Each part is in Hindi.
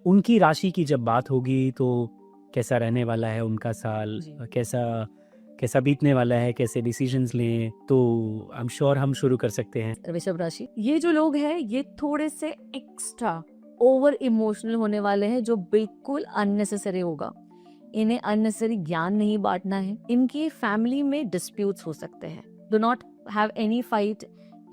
उनकी राशि की जब बात होगी तो कैसा रहने वाला है उनका साल, जी। कैसा कैसा बीतने वाला है, कैसे डिसीजंस लें, तो आई एम श्योर हम शुरू कर सकते हैं। वृषभ राशि, ये जो लोग हैं ये थोड़े से एक्स्ट्रा ओवर इमोशनल होने वाले हैं, जो बिल्कुल अननेसेसरी होगा। इन्हें अननेसेसरी ज्ञान नहीं बांटना है। इनकी फैमिली में डिस्प्यूट्स हो सकते हैं। Do not have any fight,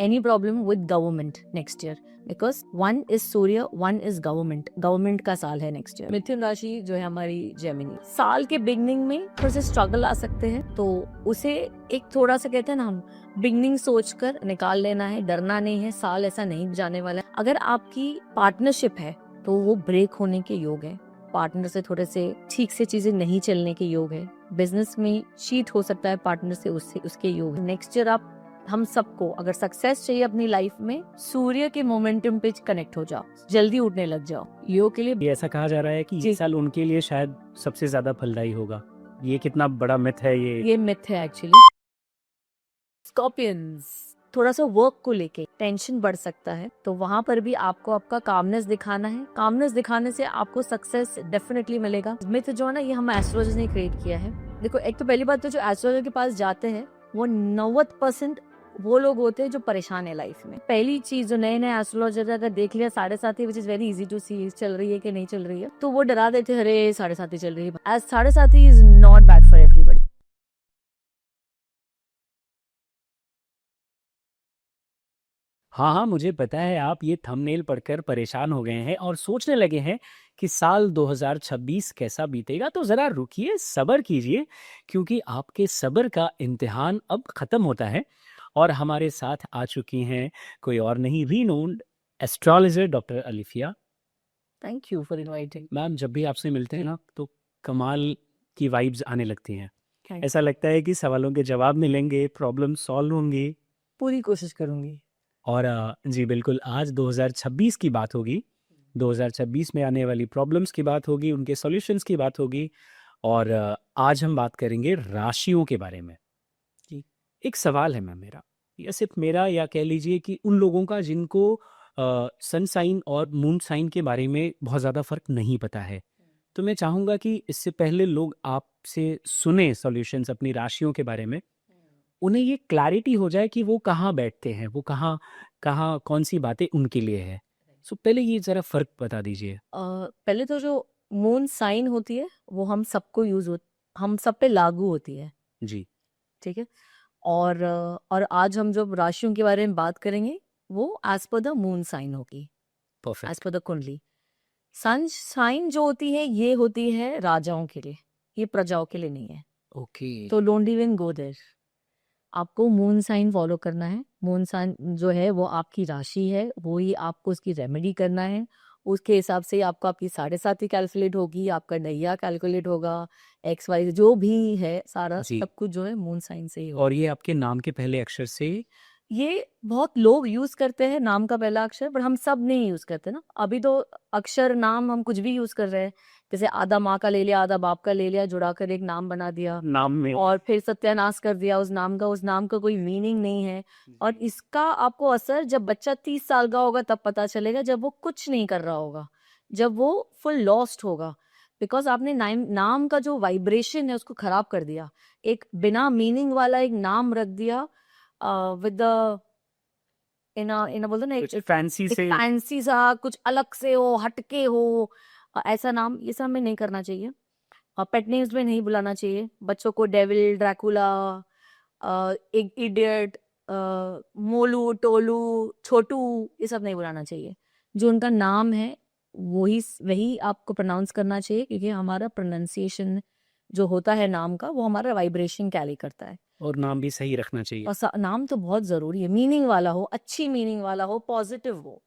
any problem with government next year, because one is Surya, one is government. Government का साल है नेक्स्ट ईयर। मिथुन राशि जो है हमारी जेमिनी, साल के बिगनिंग में थोड़े से स्ट्रगल आ सकते हैं, तो उसे एक थोड़ा सा कहते हैं ना हम, बिगनिंग सोचकर निकाल लेना है। डरना नहीं है, साल ऐसा नहीं जाने वाला है। अगर आपकी पार्टनरशिप है तो वो ब्रेक होने के योग है। पार्टनर से थोड़े से ठीक से चीजें नहीं चलने के योग है। बिजनेस में चीट हो सकता है पार्टनर से, उससे उसके योग है। नेक्स्ट ईयर आप हम सबको अगर सक्सेस चाहिए अपनी लाइफ में, सूर्य के मोमेंटम पे कनेक्ट हो जाओ, जल्दी उठने लग जाओ। योग के लिए ये ऐसा कहा जा रहा है कि ये साल उनके लिए शायद सबसे ज्यादा फलदायी होगा। ये कितना बड़ा मिथ है ये मिथ है एक्चुअली। स्कॉर्पियंस, थोड़ा सा वर्क को लेके टेंशन बढ़ सकता है, तो वहां पर भी आपको आपका कामनेस दिखाना है। कामनेस दिखाने से आपको सक्सेस डेफिनेटली मिलेगा। मिथ जो है ना, ये हम एस्ट्रोलॉजर ने क्रिएट किया है। देखो, एक तो पहली बात तो जो एस्ट्रोलॉजर के पास जाते हैं वो 90% वो लोग होते हैं जो परेशान है लाइफ में। पहली चीज, जो नए नए एस्ट्रोलॉजर अगर देख लिया 7.5 which is very easy to see चल रही है कि नहीं चल रही है, तो वो डरा देते, अरे 7.5 चल रही है। As 7.5 is not bad for everybody. हाँ हाँ, मुझे पता है आप ये थंबनेल पढ़कर परेशान हो गए हैं और सोचने लगे हैं कि साल 2026 कैसा बीतेगा। तो ज़रा रुकिए, सब्र कीजिए, क्योंकि आपके सब्र का इम्तिहान अब ख़त्म होता है। और हमारे साथ आ चुकी हैं कोई और नहीं, renowned astrologer doctor Alifiya. Thank you for inviting. Ma'am, जब भी आपसे मिलते हैं ना तो कमाल की वाइब्स आने लगती हैं। थैंक, ऐसा लगता है कि सवालों के जवाब मिलेंगे, प्रॉब्लम सॉल्व होंगी। पूरी कोशिश करूंगी। और जी बिल्कुल, आज 2026 की बात होगी। 2026 में आने वाली प्रॉब्लम्स की बात होगी, उनके सॉल्यूशंस की बात होगी। और आज हम बात करेंगे राशियों के बारे में। जी। एक सवाल है मैम मेरा, या सिर्फ मेरा, या कह लीजिए कि उन लोगों का जिनको सन साइन और मून साइन के बारे में बहुत ज़्यादा फ़र्क नहीं पता है। तो मैं चाहूँगा कि इससे पहले लोग आपसे सुने सॉल्यूशंस अपनी राशियों के बारे में, उन्हें ये क्लैरिटी हो जाए कि वो कहाँ बैठते हैं, वो कहाँ कहाँ कौन-सी बातें उनके लिए है। सो पहले ये ज़रा फ़र्क बता दीजिए। पहले तो जो मून साइन होती है वो हम सबको हम सब पे लागू होती है। जी, ठीक है। और आज हम जो राशियों के बारे में बात करेंगे वो as per the moon sign होगी, as perfect. Per the kundli. Sun sign जो होती है ये होती है राजाओं के लिए, ये प्रजाओं के लिए नहीं है। ओके, तो डोंट इवन गो देयर। आपको मून साइन फॉलो करना है। मून साइन जो है वो आपकी राशि है, वो ही आपको उसकी रेमेडी करना है। उसके हिसाब से ही आपको आपकी 7.5 कैलकुलेट होगी, आपका नैया कैलकुलेट होगा, एक्स वाई जो भी है सारा जी। सब कुछ जो है मून साइन से ही होगा। और ये आपके नाम के पहले अक्षर से। ये बहुत लोग यूज करते हैं नाम का पहला अक्षर, पर हम सब नहीं यूज करते ना। अभी तो अक्षर नाम हम कुछ भी यूज कर रहे हैं, जैसे आधा माँ का ले लिया, आधा बाप का ले लिया, जुड़ा कर एक नाम बना दिया नाम में। और फिर सत्यानाश कर दिया उस नाम का। उस नाम का कोई मीनिंग नहीं है। और इसका आपको असर जब बच्चा 30 साल का होगा तब पता चलेगा, जब वो कुछ नहीं कर रहा होगा, जब वो फुल लॉस्ट होगा। बिकॉज आपने नाम का जो वाइब्रेशन है उसको खराब कर दिया। एक बिना मीनिंग वाला एक नाम रख दिया विद द इन बोलते ना, कुछ फैंसी एक से। फैंसी सा, कुछ अलग से हो, हटके हो, ऐसा नाम ये सब में नहीं करना चाहिए। पेट नेम्स में नहीं बुलाना चाहिए बच्चों को। डेविल, ड्रैकुला, एक इडियट, मोलू, टोलू, छोटू, ये सब नहीं बुलाना चाहिए। जो उनका नाम है वही वही आपको प्रोनाउंस करना चाहिए, क्योंकि हमारा प्रोनाउंसिएशन जो होता है नाम का, वो हमारा वाइब्रेशन कैरी करता है। और नाम भी सही रखना चाहिए। और नाम तो बहुत जरूरी है, मीनिंग वाला हो, अच्छी मीनिंग वाला हो, पॉजिटिव हो।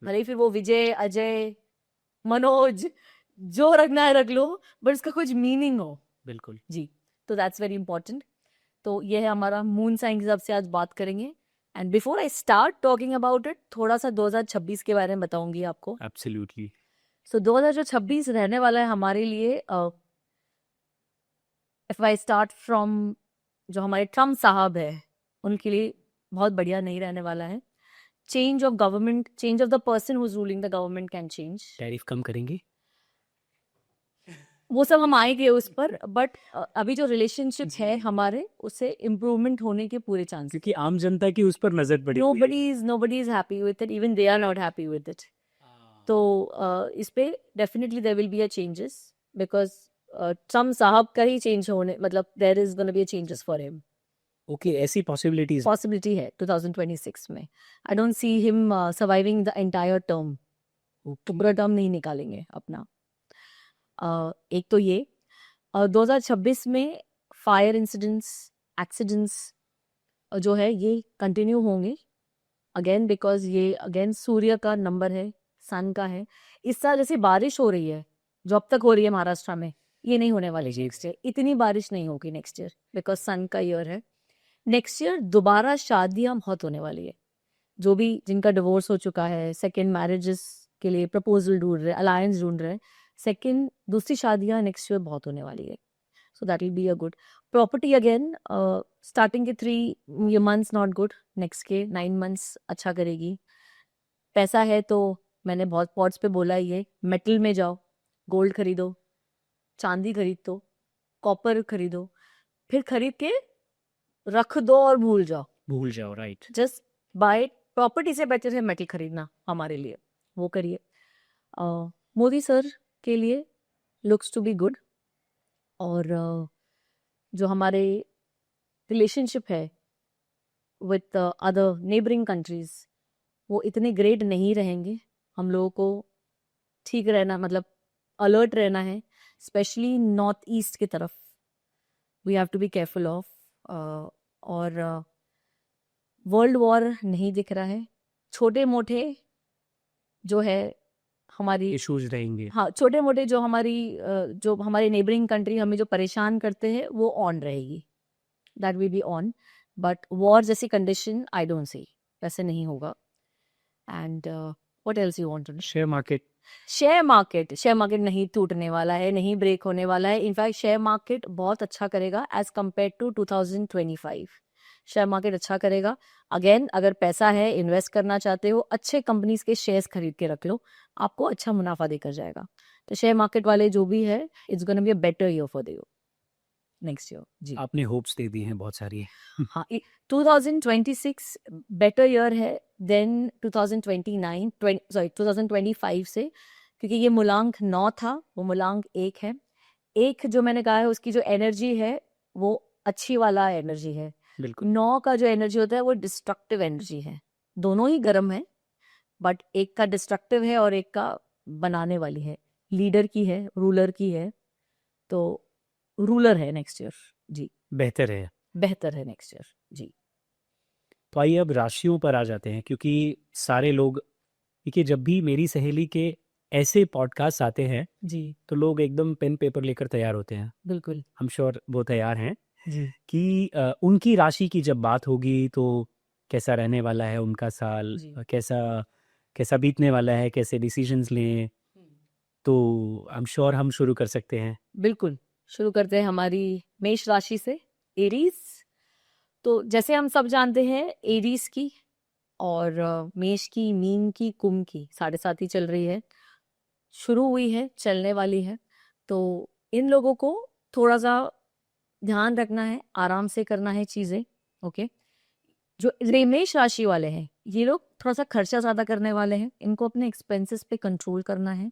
भले ही फिर वो विजय, अजय, मनोज, जो रखना है रख लो, बट इसका कुछ मीनिंग हो। बिल्कुल। जी। तो दैट्स वेरी इंपॉर्टेंट। तो ये है हमारा मून साइन के हिसाब से आज बात करेंगे। And before I start talking about it, थोड़ा सा 2026 के बारे में बताऊंगी आपको। एब्सोल्युटली। सो 2026 रहने वाला है हमारे लिए, इफ आई स्टार्ट फ्रॉम जो हमारे ट्रम्प साहब है, उनके लिए बहुत बढ़िया नहीं रहने वाला है। Change of government, change of the person who is ruling the government can change. Tariff कम करेंगे? वो सब हम आएंगे उस पर, बट अभी जो रिलेशनशिप है हमारे, उससे इम्प्रूवमेंट होने के पूरे चांस। क्योंकि आम जनता की उस पर नजर पड़ी हुई है। nobody is happy with it, even they are not happy with it. तो इस पे definitely there will be a changes, because Trump साहब का ही चेंज होने, मतलब there is gonna be a changes for him. Okay, ऐसी पॉसिबिलिटीज? पॉसिबिलिटी है 2026 में। I don't see him surviving the entire term, पूरा टर्म नहीं निकालेंगे अपना। एक तो ये 2026 में फायर इंसिडेंट्स, एक्सीडेंट्स जो है ये कंटिन्यू होंगे अगेन, बिकॉज ये अगेन सूर्य का नंबर है, सन का है। इस साल जैसी बारिश हो रही है जो अब तक हो रही है महाराष्ट्र में, ये नहीं होने वाली नेक्स्ट ईयर। इतनी बारिश नहीं होगी नेक्स्ट ईयर, बिकॉज सन का ईयर है। नेक्स्ट ईयर दोबारा शादियां बहुत होने वाली है। जो भी जिनका डिवोर्स हो चुका है, सेकेंड मैरिजेस के लिए प्रपोजल ढूंढ रहे, अलायंस ढूंढ रहे, सेकेंड दूसरी शादियां नेक्स्ट ईयर बहुत होने वाली है। So that will be a good. Property again starting के 3 मंथ्स नॉट गुड, नेक्स्ट के 9 मंथ्स अच्छा करेगी। पैसा है तो मैंने बहुत पॉट्स पे बोला ही है, मेटल में जाओ, गोल्ड खरीदो, चांदी खरीद दो, कॉपर खरीदो, फिर खरीद के रख दो और भूल जाओ। राइट। जस्ट बाय, प्रॉपर्टी से बेटर है मेटल खरीदना हमारे लिए, वो करिए। मोदी सर के लिए लुक्स टू बी गुड। और जो हमारे रिलेशनशिप है विथ अदर नेबरिंग कंट्रीज, वो इतने ग्रेट नहीं रहेंगे। हम लोगों को ठीक रहना, मतलब अलर्ट रहना है, स्पेशली नॉर्थ ईस्ट की तरफ। We have to be careful of. और वर्ल्ड वॉर नहीं दिख रहा है, छोटे मोटे जो है हमारी इश्यूज रहेंगे। हाँ, छोटे मोटे जो हमारी नेबरिंग कंट्री हमें जो परेशान करते हैं वो ऑन रहेगी, that will be on. But war जैसी कंडीशन आई डोंट सी, वैसे नहीं होगा। And what else you want to know? Share market नहीं टूटने वाला है, नहीं ब्रेक होने वाला है। इनफैक्ट शेयर मार्केट बहुत अच्छा करेगा as compare to 2025। Share market अच्छा करेगा। अगेन, अगर पैसा है, इन्वेस्ट करना चाहते हो, अच्छे कंपनीज के शेयर्स खरीद के रख लो, आपको अच्छा मुनाफा देकर जाएगा। तो शेयर मार्केट वाले जो भी है, it's gonna be a better year for you next year. जी, आपने होप्स दे दी हैं बहुत सारी। हाँ, 2026 बेटर ईयर है देन 2025 से, क्योंकि ये मूलांक 9 था, वो मूलांक 1 है। एक जो मैंने कहा है उसकी जो एनर्जी है वो अच्छी वाला एनर्जी है। बिल्कुल। 9 का जो एनर्जी होता है वो डिस्ट्रक्टिव एनर्जी है। दोनों ही गर्म है, बट एक का डिस्ट्रक्टिव है और एक का बनाने वाली है, लीडर की है, रूलर की है। तो रूलर है नेक्स्ट ईयर। जी, बेहतर है नेक्स्ट ईयर। जी, तो आइए अब राशियों पर आ जाते हैं, क्योंकि सारे लोग, क्योंकि जब भी मेरी सहेली के ऐसे पॉडकास्ट आते हैं जी, तो लोग एकदम पेन पेपर लेकर तैयार होते हैं। बिल्कुल हम श्योर वो तैयार हैं जी। कि उनकी राशि की जब बात होगी तो कैसा रहने वाला है उनका साल, जी। कैसा बीतने वाला है, कैसे डिसीजंस लें। तो आई एम श्योर हम शुरू कर सकते हैं। बिल्कुल, शुरू करते हैं हमारी मेष राशि से, एरीज। तो जैसे हम सब जानते हैं, एरीज की और मेष की, मीन की, कुंभ की 7.5 ही चल रही है, शुरू हुई है, चलने वाली है। तो इन लोगों को थोड़ा सा ध्यान रखना है, आराम से करना है चीजें। ओके, जो मेष राशि वाले हैं, ये लोग थोड़ा सा खर्चा ज्यादा करने वाले हैं, इनको अपने एक्सपेंसेस पे कंट्रोल करना है।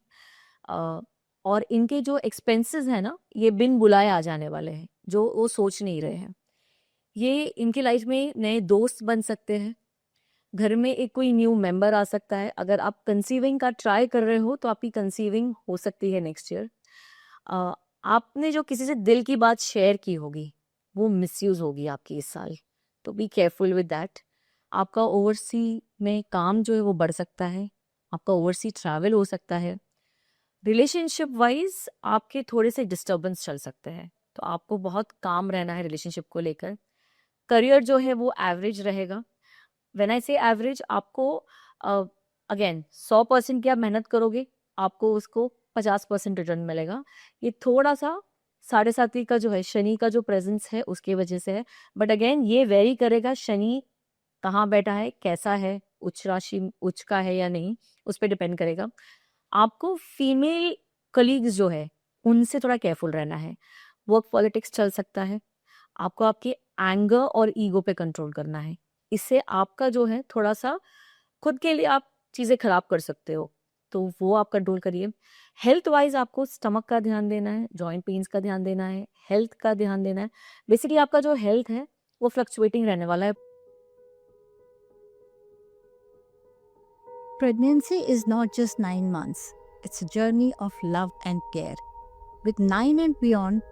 और इनके जो एक्सपेंसेस है ना, ये बिन बुलाए आ जाने वाले हैं, जो वो सोच नहीं रहे हैं। ये इनकी लाइफ में नए दोस्त बन सकते हैं, घर में एक कोई न्यू मेंबर आ सकता है। अगर आप कंसीविंग का ट्राई कर रहे हो तो आपकी कंसीविंग हो सकती है नेक्स्ट ईयर। आपने जो किसी से दिल की बात शेयर की होगी वो मिसयूज होगी आपकी इस साल, तो बी केयरफुल विद दैट। आपका ओवरसी में काम जो है वो बढ़ सकता है, आपका ओवरसी ट्रैवल हो सकता है। रिलेशनशिप वाइज आपके थोड़े से डिस्टर्बेंस चल सकते हैं, तो आपको बहुत काम रहना है रिलेशनशिप को लेकर। करियर जो है वो एवरेज रहेगा। व्हेन आई से एवरेज, आपको अगेन 100% की आप मेहनत करोगे, आपको उसको 50% रिटर्न मिलेगा। ये थोड़ा सा 7.5 का जो है, शनि का जो प्रेजेंस है उसकी वजह से है। बट अगेन ये वेरी करेगा, शनि कहाँ बैठा है, कैसा है, उच्च राशि उच्च का है या नहीं, उस पर डिपेंड करेगा। आपको फीमेल कलीग्स जो है उनसे थोड़ा केयरफुल रहना है। वर्क पॉलिटिक्स चल सकता है। आपको आपके एंगर और ईगो पे कंट्रोल करना है। इससे आपका जो है थोड़ा सा खुद के लिए आप चीज़ें खराब कर सकते हो, तो वो आप कंट्रोल करिए। हेल्थ वाइज आपको स्टमक का ध्यान देना है, जॉइंट पेन्स का ध्यान देना है, हेल्थ का ध्यान देना है। बेसिकली आपका जो हेल्थ है वो फ्लक्चुएटिंग रहने वाला है। Pregnancy is not just 9 months, it's a journey of love and care. With 9 and beyond,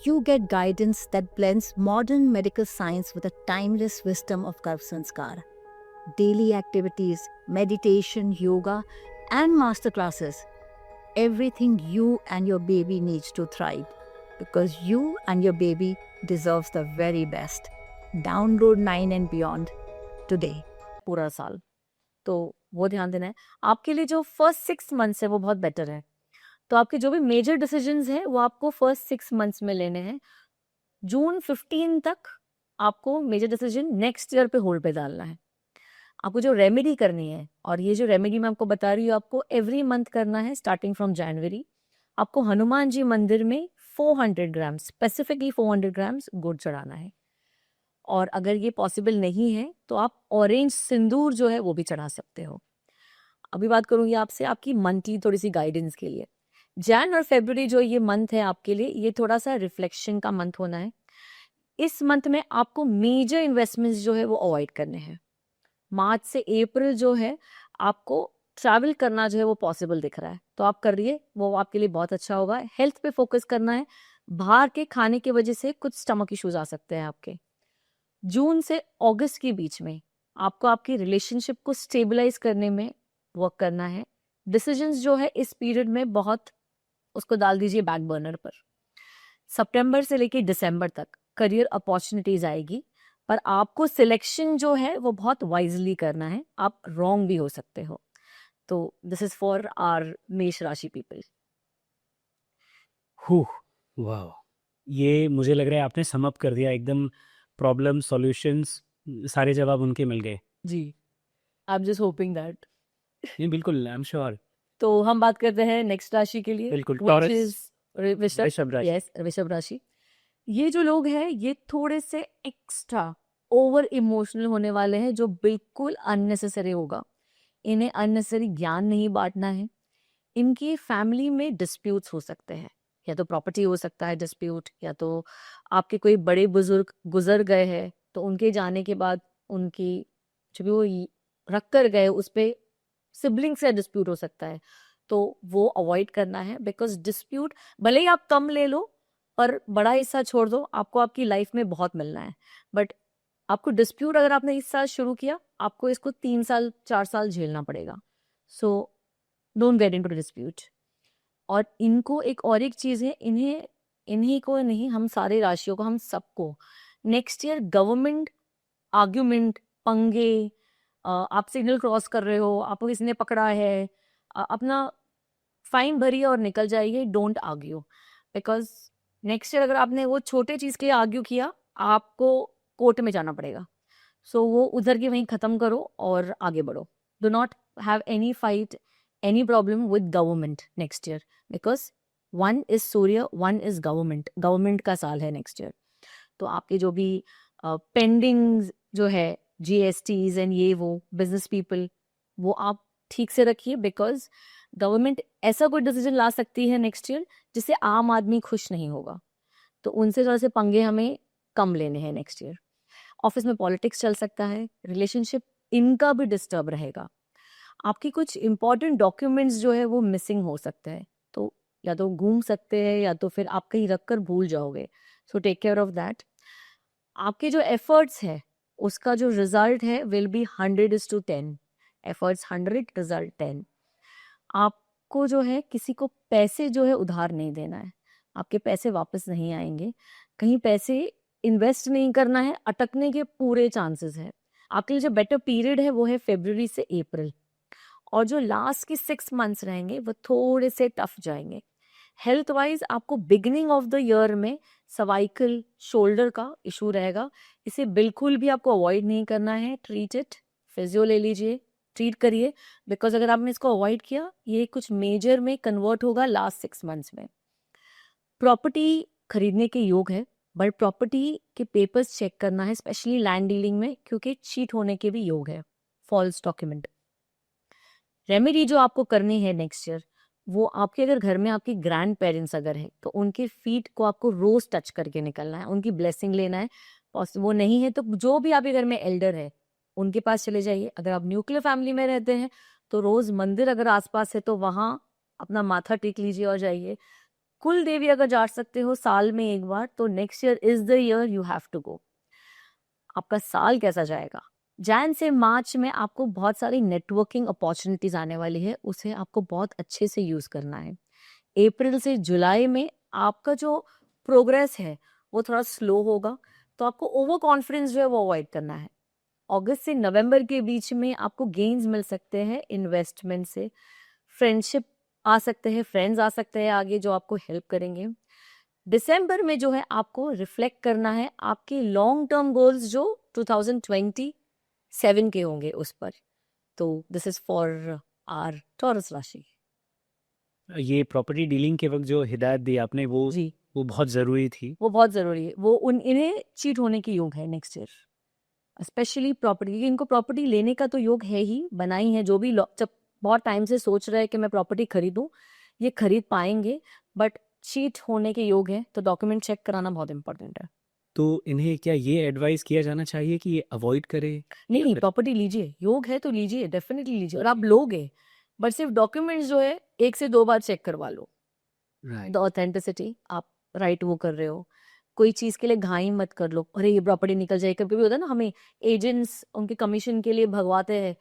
you get guidance that blends modern medical science with the timeless wisdom of Garv Sanskar. Daily activities, meditation, yoga, and masterclasses. Everything you and your baby needs to thrive. Because you and your baby deserves the very best. Download 9 and beyond today. पूरा साल, तो वो ध्यान देना है। आपके लिए जो फर्स्ट 6 मंथ्स है वो बहुत बेटर है। तो आपके जो भी मेजर डिसीजंस हैं वो आपको फर्स्ट 6 मंथ्स में लेने हैं। जून 15 तक आपको मेजर डिसीजन नेक्स्ट ईयर पे होल्ड पे डालना है। आपको जो रेमेडी करनी है, और ये जो रेमेडी मैं आपको बता रही हूँ आपको एवरी मंथ करना है स्टार्टिंग फ्रॉम जनवरी। आपको हनुमान जी मंदिर में 400 ग्राम्स, स्पेसिफिकली 400 ग्राम्स गुड़ चढ़ाना है। और अगर ये पॉसिबल नहीं है तो आप ऑरेंज सिंदूर जो है वो भी चढ़ा सकते हो। अभी बात करूंगी आपसे आपकी मंथली थोड़ी सी गाइडेंस के लिए। जैन और फेब्रुवरी जो ये मंथ है आपके लिए, ये थोड़ा सा रिफ्लेक्शन का मंथ होना है। इस मंथ में आपको मेजर इन्वेस्टमेंट्स जो है वो अवॉइड करने हैं। मार्च से अप्रैल जो है आपको ट्रैवल करना जो है वो पॉसिबल दिख रहा है, तो आप करिए, वो आपके लिए बहुत अच्छा होगा। हेल्थ पे फोकस करना है। बाहर के खाने की वजह से कुछ स्टमक इश्यूज आ सकते हैं आपके। जून से अगस्त के बीच में आपको आपकी रिलेशनशिप को स्टेबलाइज करने में वर्क करना है। डिसीजंस जो है इस पीरियड में बहुत उसको डाल दीजिए बैक बर्नर पर। सितंबर से लेके दिसंबर तक करियर अपॉर्चुनिटीज आएगी, पर आपको सिलेक्शन जो है वो बहुत वाइजली करना है, आप रॉन्ग भी हो सकते हो। तो दिस इज फॉर आवर मेष राशि पीपल। वाह, ये मुझे लग रहा है आपने सम अप कर दिया एकदम। प्रॉब्लम सॉल्यूशंस सारे जवाब उनके मिल गए। जी, I am just hoping that. नहीं, बिल्कुल, आई एम श्योर। तो हम बात करते हैं नेक्स्ट राशि के लिए, बिल्कुल, which टॉरस, is वृषभ। वृषभ राशि। यस, वृषभ राशि। ये जो लोग हैं ये थोड़े से एक्स्ट्रा ओवर इमोशनल होने वाले हैं, जो बिल्कुल अननेसेसरी होगा। इन्हें अननेसेसरी ज्ञान नहीं बांटना है। इनकी फैमिली में डिस्प्यूट्स हो सकते हैं, या तो प्रॉपर्टी हो सकता है डिस्प्यूट, या तो आपके कोई बड़े बुजुर्ग गुजर गए हैं तो उनके जाने के बाद उनकी जो भी वो रख कर गए उस पे सिबलिंग से डिस्प्यूट हो सकता है, तो वो अवॉइड करना है। बिकॉज डिस्प्यूट भले ही आप कम ले लो पर बड़ा हिस्सा छोड़ दो, आपको आपकी लाइफ में बहुत मिलना है। बट आपको डिस्प्यूट अगर आपने इस साल शुरू किया, आपको इसको 3 साल 4 साल झेलना पड़ेगा। So don't get into dispute. और इनको एक चीज है, इन्हें इन्हीं को नहीं, हम सारे राशियों को, हम सबको नेक्स्ट ईयर गवर्नमेंट आर्ग्यूमेंट, पंगे, आप सिग्नल क्रॉस कर रहे हो, आपको किसी ने पकड़ा है, अपना फाइन भरिए और निकल जाइए। Don't argue, because next year अगर आपने वो छोटे चीज के लिए आर्ग्यू किया, आपको कोर्ट में जाना पड़ेगा। सो वो उधर की वहीं खत्म करो और आगे बढ़ो। Do not have any fight, any problem with government next year, because 1 is Surya, 1 is government. Government का साल है नेक्स्ट ईयर। तो आपके जो भी पेंडिंग जो है जीएसटीज एंड ये वो बिजनेस पीपल, वो आप ठीक से रखिए, बिकॉज गवर्नमेंट ऐसा कोई डिसीजन ला सकती है नेक्स्ट ईयर जिससे आम आदमी खुश नहीं होगा। तो उनसे थोड़ा से पंगे हमें कम लेने हैं नेक्स्ट ईयर। ऑफिस में पॉलिटिक्स चल सकता है, रिलेशनशिप इनका भी डिस्टर्ब रहेगा। आपकी कुछ इंपॉर्टेंट डॉक्यूमेंट्स जो है वो मिसिंग हो सकते हैं, तो या तो घूम सकते हैं या तो फिर आप कहीं रख कर भूल जाओगे। So take care of that. आपके जो एफर्ट्स है उसका जो रिजल्ट है विल बी 100:10। Efforts 100, result 10। आपको जो है किसी को पैसे जो है उधार नहीं देना है, आपके पैसे वापस नहीं आएंगे। कहीं पैसे इन्वेस्ट नहीं करना है, अटकने के पूरे चांसेस है। आपके लिए जो बेटर पीरियड है वो है फरवरी से अप्रैल, और जो लास्ट की 6 मंथ्स रहेंगे वो थोड़े से टफ जाएंगे। हेल्थ वाइज आपको बिगिनिंग ऑफ द ईयर में सर्वाइकल शोल्डर का इशू रहेगा, इसे बिल्कुल भी आपको अवॉइड नहीं करना है। ट्रीट इट, फिजियो ले लीजिए, ट्रीट करिए, बिकॉज अगर आपने इसको अवॉइड किया, ये कुछ मेजर में कन्वर्ट होगा लास्ट 6 मंथ्स में। प्रॉपर्टी खरीदने के योग है, बट प्रॉपर्टी के पेपर्स चेक करना है, स्पेशली लैंड डीलिंग में, क्योंकि चीट होने के भी योग है, फॉल्स डॉक्यूमेंट। रेमेडी जो आपको करनी है नेक्स्ट ईयर, वो आपके अगर घर में आपके ग्रैंड पेरेंट्स अगर है तो उनके फीट को आपको रोज टच करके निकलना है, उनकी ब्लेसिंग लेना है। वो नहीं है तो जो भी आपके घर में एल्डर है उनके पास चले जाइए। अगर आप न्यूक्लियर फैमिली में रहते हैं तो रोज मंदिर अगर आसपास है तो वहाँ अपना माथा टेक लीजिए और जाइए। कुल देवी अगर जा सकते हो साल में एक बार, तो next year is the year you have to go. आपका साल कैसा जाएगा? जैन से मार्च में आपको बहुत सारी नेटवर्किंग अपॉर्चुनिटीज आने वाली है, उसे आपको बहुत अच्छे से यूज करना है। अप्रैल से जुलाई में आपका जो प्रोग्रेस है वो थोड़ा स्लो होगा, तो आपको ओवर कॉन्फिडेंस जो है वो अवॉइड करना है। अगस्त से नवंबर के बीच में आपको गेन्स मिल सकते हैं इन्वेस्टमेंट से, फ्रेंडशिप आ सकते हैं, फ्रेंड्स आ सकते हैं आगे जो आपको हेल्प करेंगे। दिसंबर में जो है आपको रिफ्लेक्ट करना है आपके लॉन्ग टर्म गोल्स जो 2027 के होंगे उस पर। तो this is for our Taurus राशि। ये प्रॉपर्टी डीलिंग के वक्त जो हिदायत दी आपने जी, वो बहुत ज़रूरी थी। वो बहुत जरूरी है। वो इन्हें चीट होने की योग है नेक्स्ट ईयर, स्पेशली प्रॉपर्टी, क्योंकि इनको प्रॉपर्टी लेने का तो योग है ही, बनाई है। जो भी जब बहुत टाइम से सोच रहे हैं कि मैं प्रॉपर्टी खरीदूं, ये खरीद पाएंगे, बट चीट होने के योग है, तो डॉक्यूमेंट चेक कराना बहुत इंपॉर्टेंट है। तो इन्हें क्या ये एडवाइस किया जाना चाहिए कि ये अवॉइड करे? नहीं या नहीं, फिर प्रॉपर्टी लीजिए, योग है तो लीजिए, डेफिनेटली लीजिए, और आप लोगे, बट सिर्फ डॉक्यूमेंट्स जो है 1 से 2 बार चेक करवा लो। राइट। द ऑथेंटिसिटी, आप राइट वो कर रहे हो। कोई चीज के लिए घाई मत कर लो, अरे ये प्रॉपर्टी निकल जाए। कभी कभी होता है ना, हमें एजेंट्स उनके कमीशन के लिए भगवाते हैं,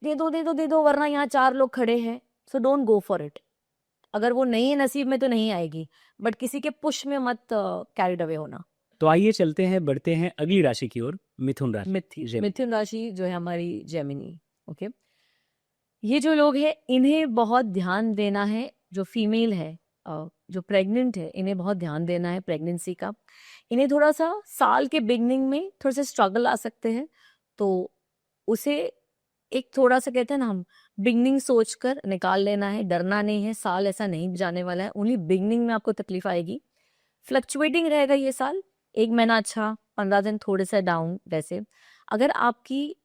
दे दो दे दो दे दो, वरना यहाँ 4 लोग खड़े हैं। So don't go for it. अगर वो नहीं है नसीब में तो नहीं आएगी, बट किसी के पुश में मत कैरिड अवे होना। तो आइए चलते हैं, बढ़ते हैं अगली राशि की ओर, मिथुन राशि। मिथुन राशि जो है हमारी जेमिनी। ओके, ये जो लोग हैं इन्हें बहुत ध्यान देना है। जो फीमेल है, जो प्रेग्नेंट है, इन्हें बहुत ध्यान देना है प्रेगनेंसी का। इन्हें थोड़ा सा साल के बिगनिंग में थोड़े से स्ट्रगल आ सकते हैं, तो उसे एक थोड़ा सा कहते हैं ना हम, बिगनिंग सोचकर निकाल लेना है। डरना नहीं है, साल ऐसा नहीं जाने वाला है, ओनली बिगनिंग में आपको तकलीफ आएगी। फ्लक्चुएटिंग रहेगा ये साल, 1 महीना अच्छा, 15 दिन थोड़े से डाउन। वैसे अगर आपकी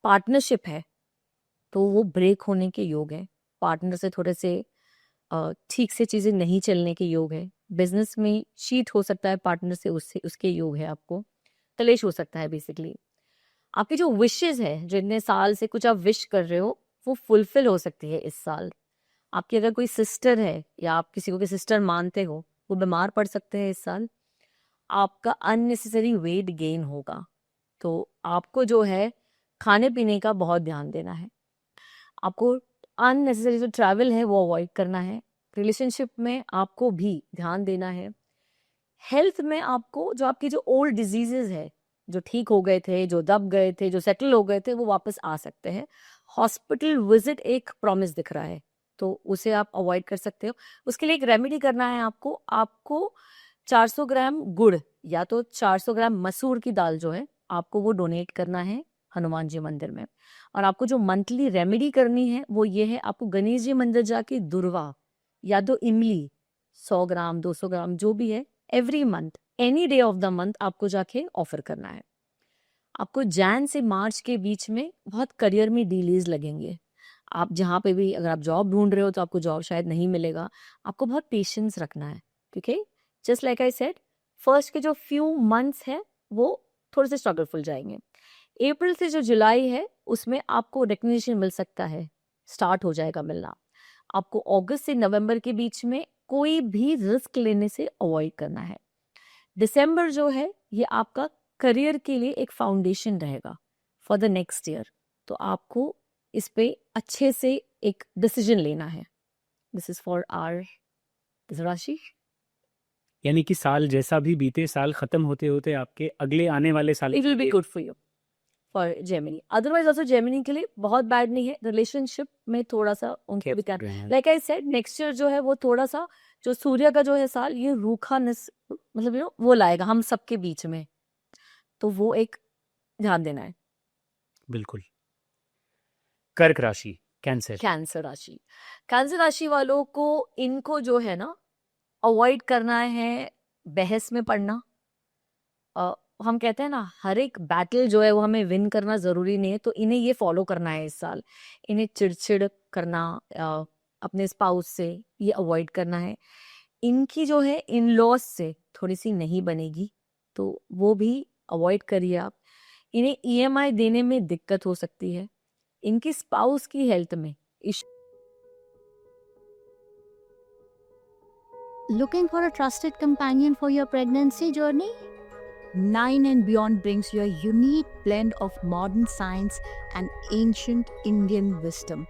पार्टनरशिप है तो वो ब्रेक होने के योग है। पार्टनर से थोड़े से ठीक से चीजें नहीं चलने के योग है। बिजनेस में चीट हो सकता है पार्टनर से, उससे उसके योग है। आपको कलेश हो सकता है। बेसिकली आपकी जो विशेज है, जो इतने साल से कुछ आप विश कर रहे हो, वो फुलफिल हो सकती है इस साल। आपकी अगर कोई सिस्टर है या आप किसी को सिस्टर मानते हो, वो बीमार पड़ सकते हैं इस साल। आपका अननेसेसरी वेट गेन होगा, तो आपको जो है खाने पीने का बहुत ध्यान देना है। आपको अननेसेसरी जो ट्रैवल है वो अवॉइड करना है। रिलेशनशिप में आपको भी ध्यान देना है। हेल्थ में आपको जो आपकी जो ओल्ड डिजीजेज है, जो ठीक हो गए थे, जो दब गए थे, जो सेटल हो गए थे, वो वापस आ सकते हैं। हॉस्पिटल विजिट एक प्रॉमिस दिख रहा है, तो उसे आप अवॉइड कर सकते हो। उसके लिए एक रेमेडी करना है आपको। आपको 400 ग्राम गुड़ या तो 400 ग्राम मसूर की दाल जो है, आपको वो डोनेट करना है हनुमान जी मंदिर में। और आपको जो मंथली रेमेडी करनी है वो ये है, आपको गणेश जी मंदिर जाके दुर्वा या तो इमली 100 ग्राम 200 ग्राम जो भी है, every month any day of the month आपको जाके ऑफर करना है। आपको जैन से मार्च के बीच में बहुत करियर में डिलेज लगेंगे। आप जहाँ पे भी, अगर आप जॉब ढूंढ रहे हो तो आपको जॉब शायद नहीं मिलेगा। आपको बहुत पेशेंस रखना है, क्योंकि just like I said, first के जो फ्यू मंथ्स है वो थोड़े से स्ट्रगलफुल जाएंगे। अप्रैल से जो जुलाई है उसमें आपको रिकग्निशन मिल सकता है, स्टार्ट हो जाएगा मिलना। आपको अगस्त से नवंबर के बीच में कोई भी रिस्क लेने से अवॉइड करना है। दिसंबर जो है ये आपका करियर के लिए एक फाउंडेशन रहेगा फॉर द नेक्स्ट ईयर, तो आपको इस पे अच्छे से एक डिसीजन लेना है। दिस इज फॉर आर राशि। यानी कि साल जैसा भी बीते, साल खत्म होते होते आपके अगले आने वाले साल it will be good for you, for Gemini. Otherwise also Gemini के लिए बहुत बैड नहीं है। रिलेशनशिप में थोड़ा सा उनके भी like I said, next year जो है वो थोड़ा सा, जो सूर्य का जो है साल, ये रूखानेस मतलब वो लाएगा हम सबके बीच में, तो वो एक ध्यान देना है। बिल्कुल। कर्क राशि, कैंसर। कैंसर राशि, कैंसर राशि वालों को इनको जो है ना अवॉइड करना है बहस में पड़ना। हम कहते हैं ना हर एक बैटल जो है वो हमें विन करना ज़रूरी नहीं है, तो इन्हें ये फॉलो करना है इस साल। इन्हें चिड़चिड़ करना अपने स्पाउस से ये अवॉइड करना है। इनकी जो है इन लॉज से थोड़ी सी नहीं बनेगी, तो वो भी अवॉइड करिए आप। इन्हें ईएमआई देने में दिक्कत हो सकती है। इनकी स्पाउस की हेल्थ में Looking for a trusted companion for your pregnancy journey? 9 and Beyond brings you a unique blend of modern science and ancient Indian wisdom.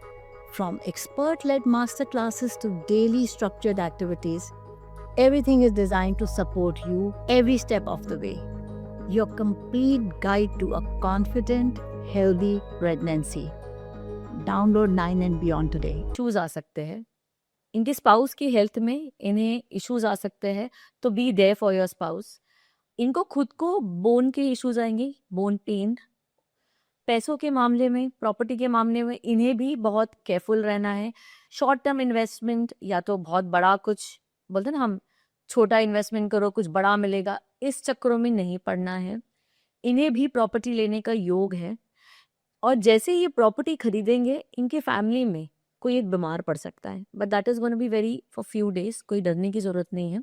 From expert led masterclasses to daily structured activities, everything is designed to support you every step of the way. Your complete guide to a confident, healthy pregnancy. Download 9 and Beyond today. Issues आ सकते हैं। इनके स्पाउस की हेल्थ में इन्हें इश्यूज आ सकते हैं, तो be there for your spouse. इनको खुद को बोन के इश्यूज आएंगे, बोन पेन। पैसों के मामले में, प्रॉपर्टी के मामले में इन्हें भी बहुत केयरफुल रहना है। शॉर्ट टर्म इन्वेस्टमेंट या तो बहुत बड़ा कुछ बोलते हैं ना हम, छोटा इन्वेस्टमेंट करो कुछ बड़ा मिलेगा, इस चक्करों में नहीं पड़ना है। इन्हें भी प्रॉपर्टी लेने का योग है, और जैसे ही ये प्रॉपर्टी खरीदेंगे इनके फैमिली में कोई एक बीमार पड़ सकता है, but that is gonna be very for few days, कोई डरने की जरूरत नहीं है।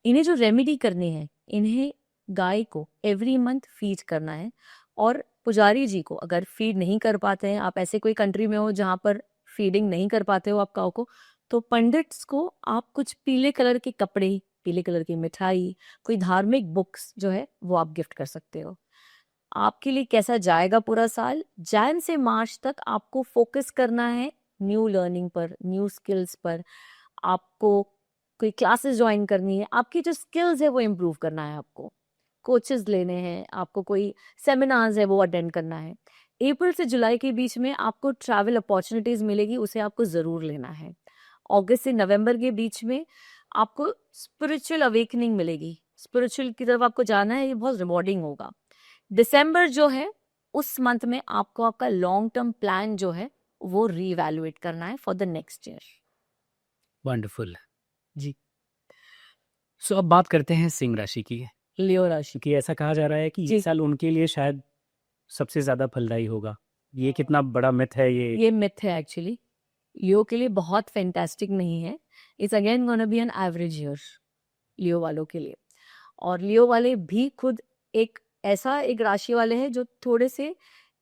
इन्हें जो रेमेडी करनी है, इन्हें गाय को एवरी मंथ फीड करना है। और पुजारी जी को अगर फीड नहीं कर पाते हैं, आप ऐसे कोई कंट्री में हो जहाँ पर फीडिंग नहीं कर पाते हो आप काऊ को, तो पंडित्स को आप कुछ पीले कलर के कपड़े, पीले कलर की मिठाई, कोई धार्मिक बुक्स जो है वो आप गिफ्ट कर सकते हो। आपके लिए कैसा जाएगा पूरा साल? जैन से मार्च तक आपको फोकस करना है न्यू लर्निंग पर, न्यू स्किल्स पर। आपको कोई क्लासेस ज्वाइन करनी है, आपकी जो स्किल्स है वो इम्प्रूव करना है, आपको कोचेस लेने हैं, आपको कोई सेमिनार्स है वो अटेंड करना है। अप्रैल से जुलाई के बीच में आपको ट्रैवल अपॉर्चुनिटीज मिलेगी, उसे आपको ज़रूर लेना है। अगस्त से नवंबर के बीच में आपको स्पिरिचुअल अवेकनिंग मिलेगी, स्पिरिचुअल की तरफ आपको जाना है, ये बहुत रिवॉर्डिंग होगा। दिसंबर जो है उस मंथ में आपको आपका लॉन्ग टर्म प्लान जो है वो रीवैल्यूएट करना है for the next year. Wonderful जी। सो अब बात करते हैं सिंह राशि की, लियो राशि क्योंकि ऐसा कहा जा रहा है कि जी। ये साल उनके लिए शायद सबसे ज़्यादा फलदायी होगा। ये कितना बड़ा मिथ है ये? मिथ है एक्चुअली, लियो के लिए बहुत फैंटास्टिक नहीं है। It's again gonna be an average year Leo वालों के लिए। और लियो वाले भी खुद एक ऐसा एक राशि वाले हैं जो थोड़े से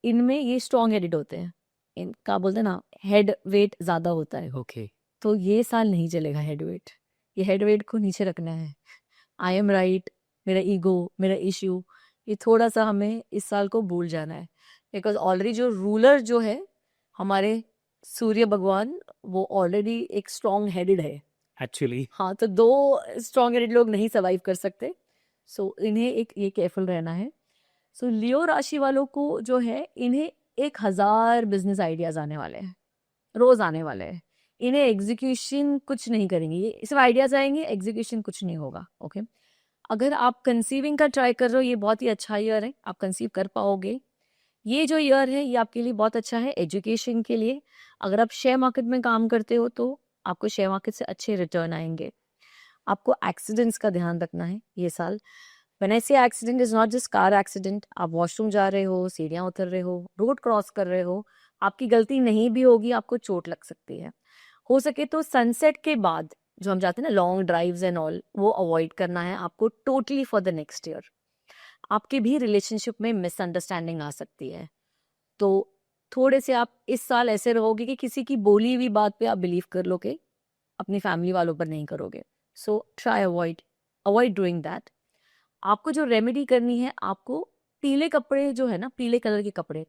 इनमें ये स्ट्रॉन्ग हेडेड होते हैं, इनका बोलते हैं ना हेड वेट ज़्यादा होता है, ओके, तो ये साल नहीं चलेगा हेड वेट। ये हेड वेट को नीचे रखना है। आई एम राइट, मेरा ईगो, मेरा इश्यू, ये थोड़ा सा हमें इस साल को भूल जाना है। बिकॉज ऑलरेडी जो रूलर जो है हमारे सूर्य भगवान, वो ऑलरेडी एक स्ट्रॉन्ग हेडेड है। एक्चुअली हाँ, तो दो स्ट्रॉन्ग हेडेड लोग नहीं सर्वाइव कर सकते, सो इन्हें एक ये केयरफुल रहना है। सो लियो राशि वालों को जो है इन्हें 1000 बिजनेस आइडियाज आने वाले हैं, रोज आने वाले हैं। इन्हें एग्जीक्यूशन कुछ नहीं करेंगे, ये सिर्फ आइडियाज आएंगे, एग्जीक्यूशन कुछ नहीं होगा। ओके, अगर आप कंसीविंग का ट्राई कर रहे हो, ये बहुत ही अच्छा ईयर है, आप कंसीव कर पाओगे। ये जो ईयर है ये आपके लिए बहुत अच्छा है एजुकेशन के लिए। अगर आप शेयर मार्केट में काम करते हो तो आपको शेयर मार्केट से अच्छे रिटर्न आएंगे। आपको एक्सीडेंट्स का ध्यान रखना है ये साल। व्हेन आई से accident is not just car accident, आप वॉशरूम जा रहे हो, सीढ़ियाँ उतर रहे हो, रोड क्रॉस कर रहे हो, आपकी गलती नहीं भी होगी, आपको चोट लग सकती है। हो सके तो सनसेट के बाद जो हम जाते हैं ना लॉन्ग ड्राइव्स एंड ऑल, वो अवॉइड करना है आपको totally for the next year. आपके भी रिलेशनशिप में मिसअंडरस्टैंडिंग आ सकती है, तो थोड़े से आप इस साल ऐसे रहोगे कि किसी की बोली हुई बात पे आप बिलीव कर लोगे, अपनी फैमिली वालों पर नहीं करोगे। So try avoid doing that. आपको जो रेमेडी करनी है, आपको पीले कपड़े जो है ना, पीले कलर के कपड़े,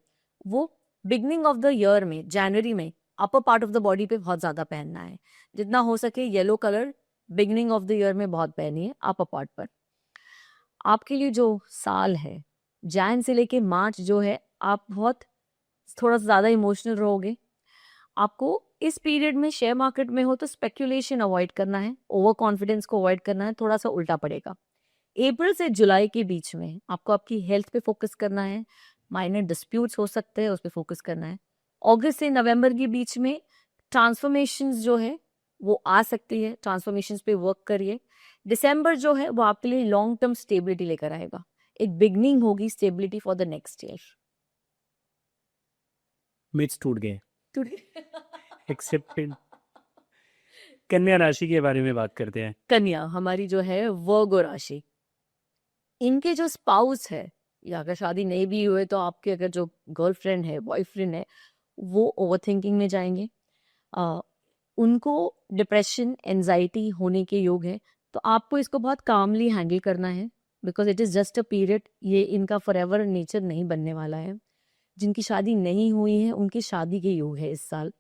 वो बिगनिंग ऑफ द ईयर में जनवरी में upper part of the body पे बहुत ज़्यादा पहनना है। जितना हो सके yellow colour beginning of the year में बहुत पहनिए अपर पार्ट पर। आपके लिए जो साल है जैन से लेके मार्च जो है, आप बहुत थोड़ा सा ज़्यादा इमोशनल रहोगे। आपको इस पीरियड में शेयर मार्केट में हो तो स्पेक्यूलेशन अवॉइड करना है, ओवर कॉन्फिडेंस को अवॉइड करना है, थोड़ा सा उल्टा पड़ेगा। अप्रैल से जुलाई के बीच में आपको आपकी हेल्थ पे फोकस करना है, माइनर डिस्प्यूट्स हो सकते हैं उस पर फोकस करना है। अगस्त से नवंबर के बीच में ट्रांसफॉर्मेशंस जो है वो आ सकती है, ट्रांसफॉर्मेशंस पे वर्क करिए। दिसंबर जो है वो आपके लिए लॉन्ग टर्म स्टेबिलिटी लेकर आएगा, एक बिगनिंग होगी stability for the next year. Myths टूट गए, एक्सेप्टेड। कन्या राशि के बारे में बात करते हैं। कन्या हमारी जो है वर्गो राशि, इनके जो स्पाउस है या अगर शादी नहीं भी हुए तो आपके अगर जो गर्लफ्रेंड है बॉयफ्रेंड है वो ओवरथिंकिंग में जाएंगे, उनको डिप्रेशन एंजाइटी होने के योग है। तो आपको इसको बहुत कामली हैंडल करना है because it is just a period, ये इनका फॉरएवर नेचर नहीं बनने वाला है। जिनकी शादी नहीं हुई है उनकी शादी के योग है इस साल।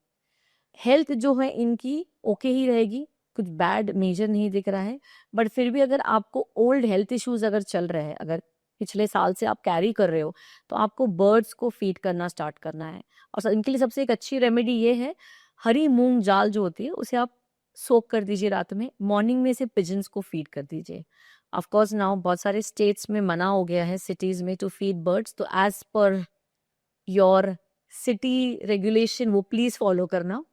हेल्थ जो है इनकी ओके ही रहेगी, कुछ बैड मेजर नहीं दिख रहा है, बट फिर भी अगर आपको ओल्ड हेल्थ इश्यूज अगर चल रहे हैं, अगर पिछले साल से आप कैरी कर रहे हो तो आपको बर्ड्स को फीड करना स्टार्ट करना है। और इनके लिए सबसे एक अच्छी रेमेडी ये है, हरी मूंग दाल जो होती है उसे आप सोक कर दीजिए रात में, मॉर्निंग में से पिजन्स को फीड कर दीजिए। ऑफ कोर्स नाउ बहुत सारे स्टेट्स में मना हो गया है सिटीज में टू फीड बर्ड्स, तो as per your city regulation वो प्लीज फॉलो करना।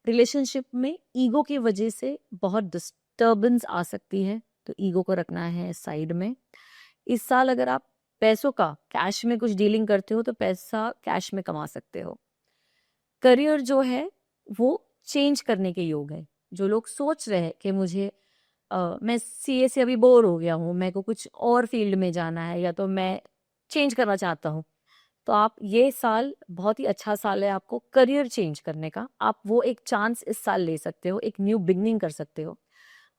रिलेशनशिप में ईगो की वजह से बहुत डिस्टर्बेंस आ सकती है, तो ईगो को रखना है साइड में। इस साल अगर आप पैसों का कैश में कुछ डीलिंग करते हो तो पैसा कैश में कमा सकते हो। करियर जो है वो चेंज करने के योग है। जो लोग सोच रहे हैं कि मुझे मैं सीए से अभी बोर हो गया हूँ, मेरे को कुछ और फील्ड में जाना है या तो मैं चेंज करना चाहता हूँ, तो आप ये साल बहुत ही अच्छा साल है आपको करियर चेंज करने का। आप वो एक चांस इस साल ले सकते हो, एक न्यू बिगनिंग कर सकते हो।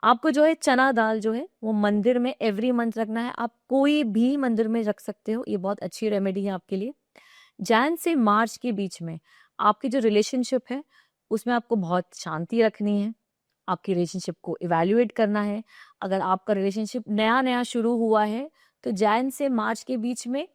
आपको जो है चना दाल जो है वो मंदिर में एवरी मंथ रखना है, आप कोई भी मंदिर में रख सकते हो, ये बहुत अच्छी रेमेडी है आपके लिए। जैन से मार्च के बीच में आपकी जो रिलेशनशिप है उसमें आपको बहुत शांति रखनी है, आपकी रिलेशनशिप को इवैल्यूएट करना है। अगर आपका रिलेशनशिप नया नया शुरू हुआ है तो जैन से मार्च के बीच में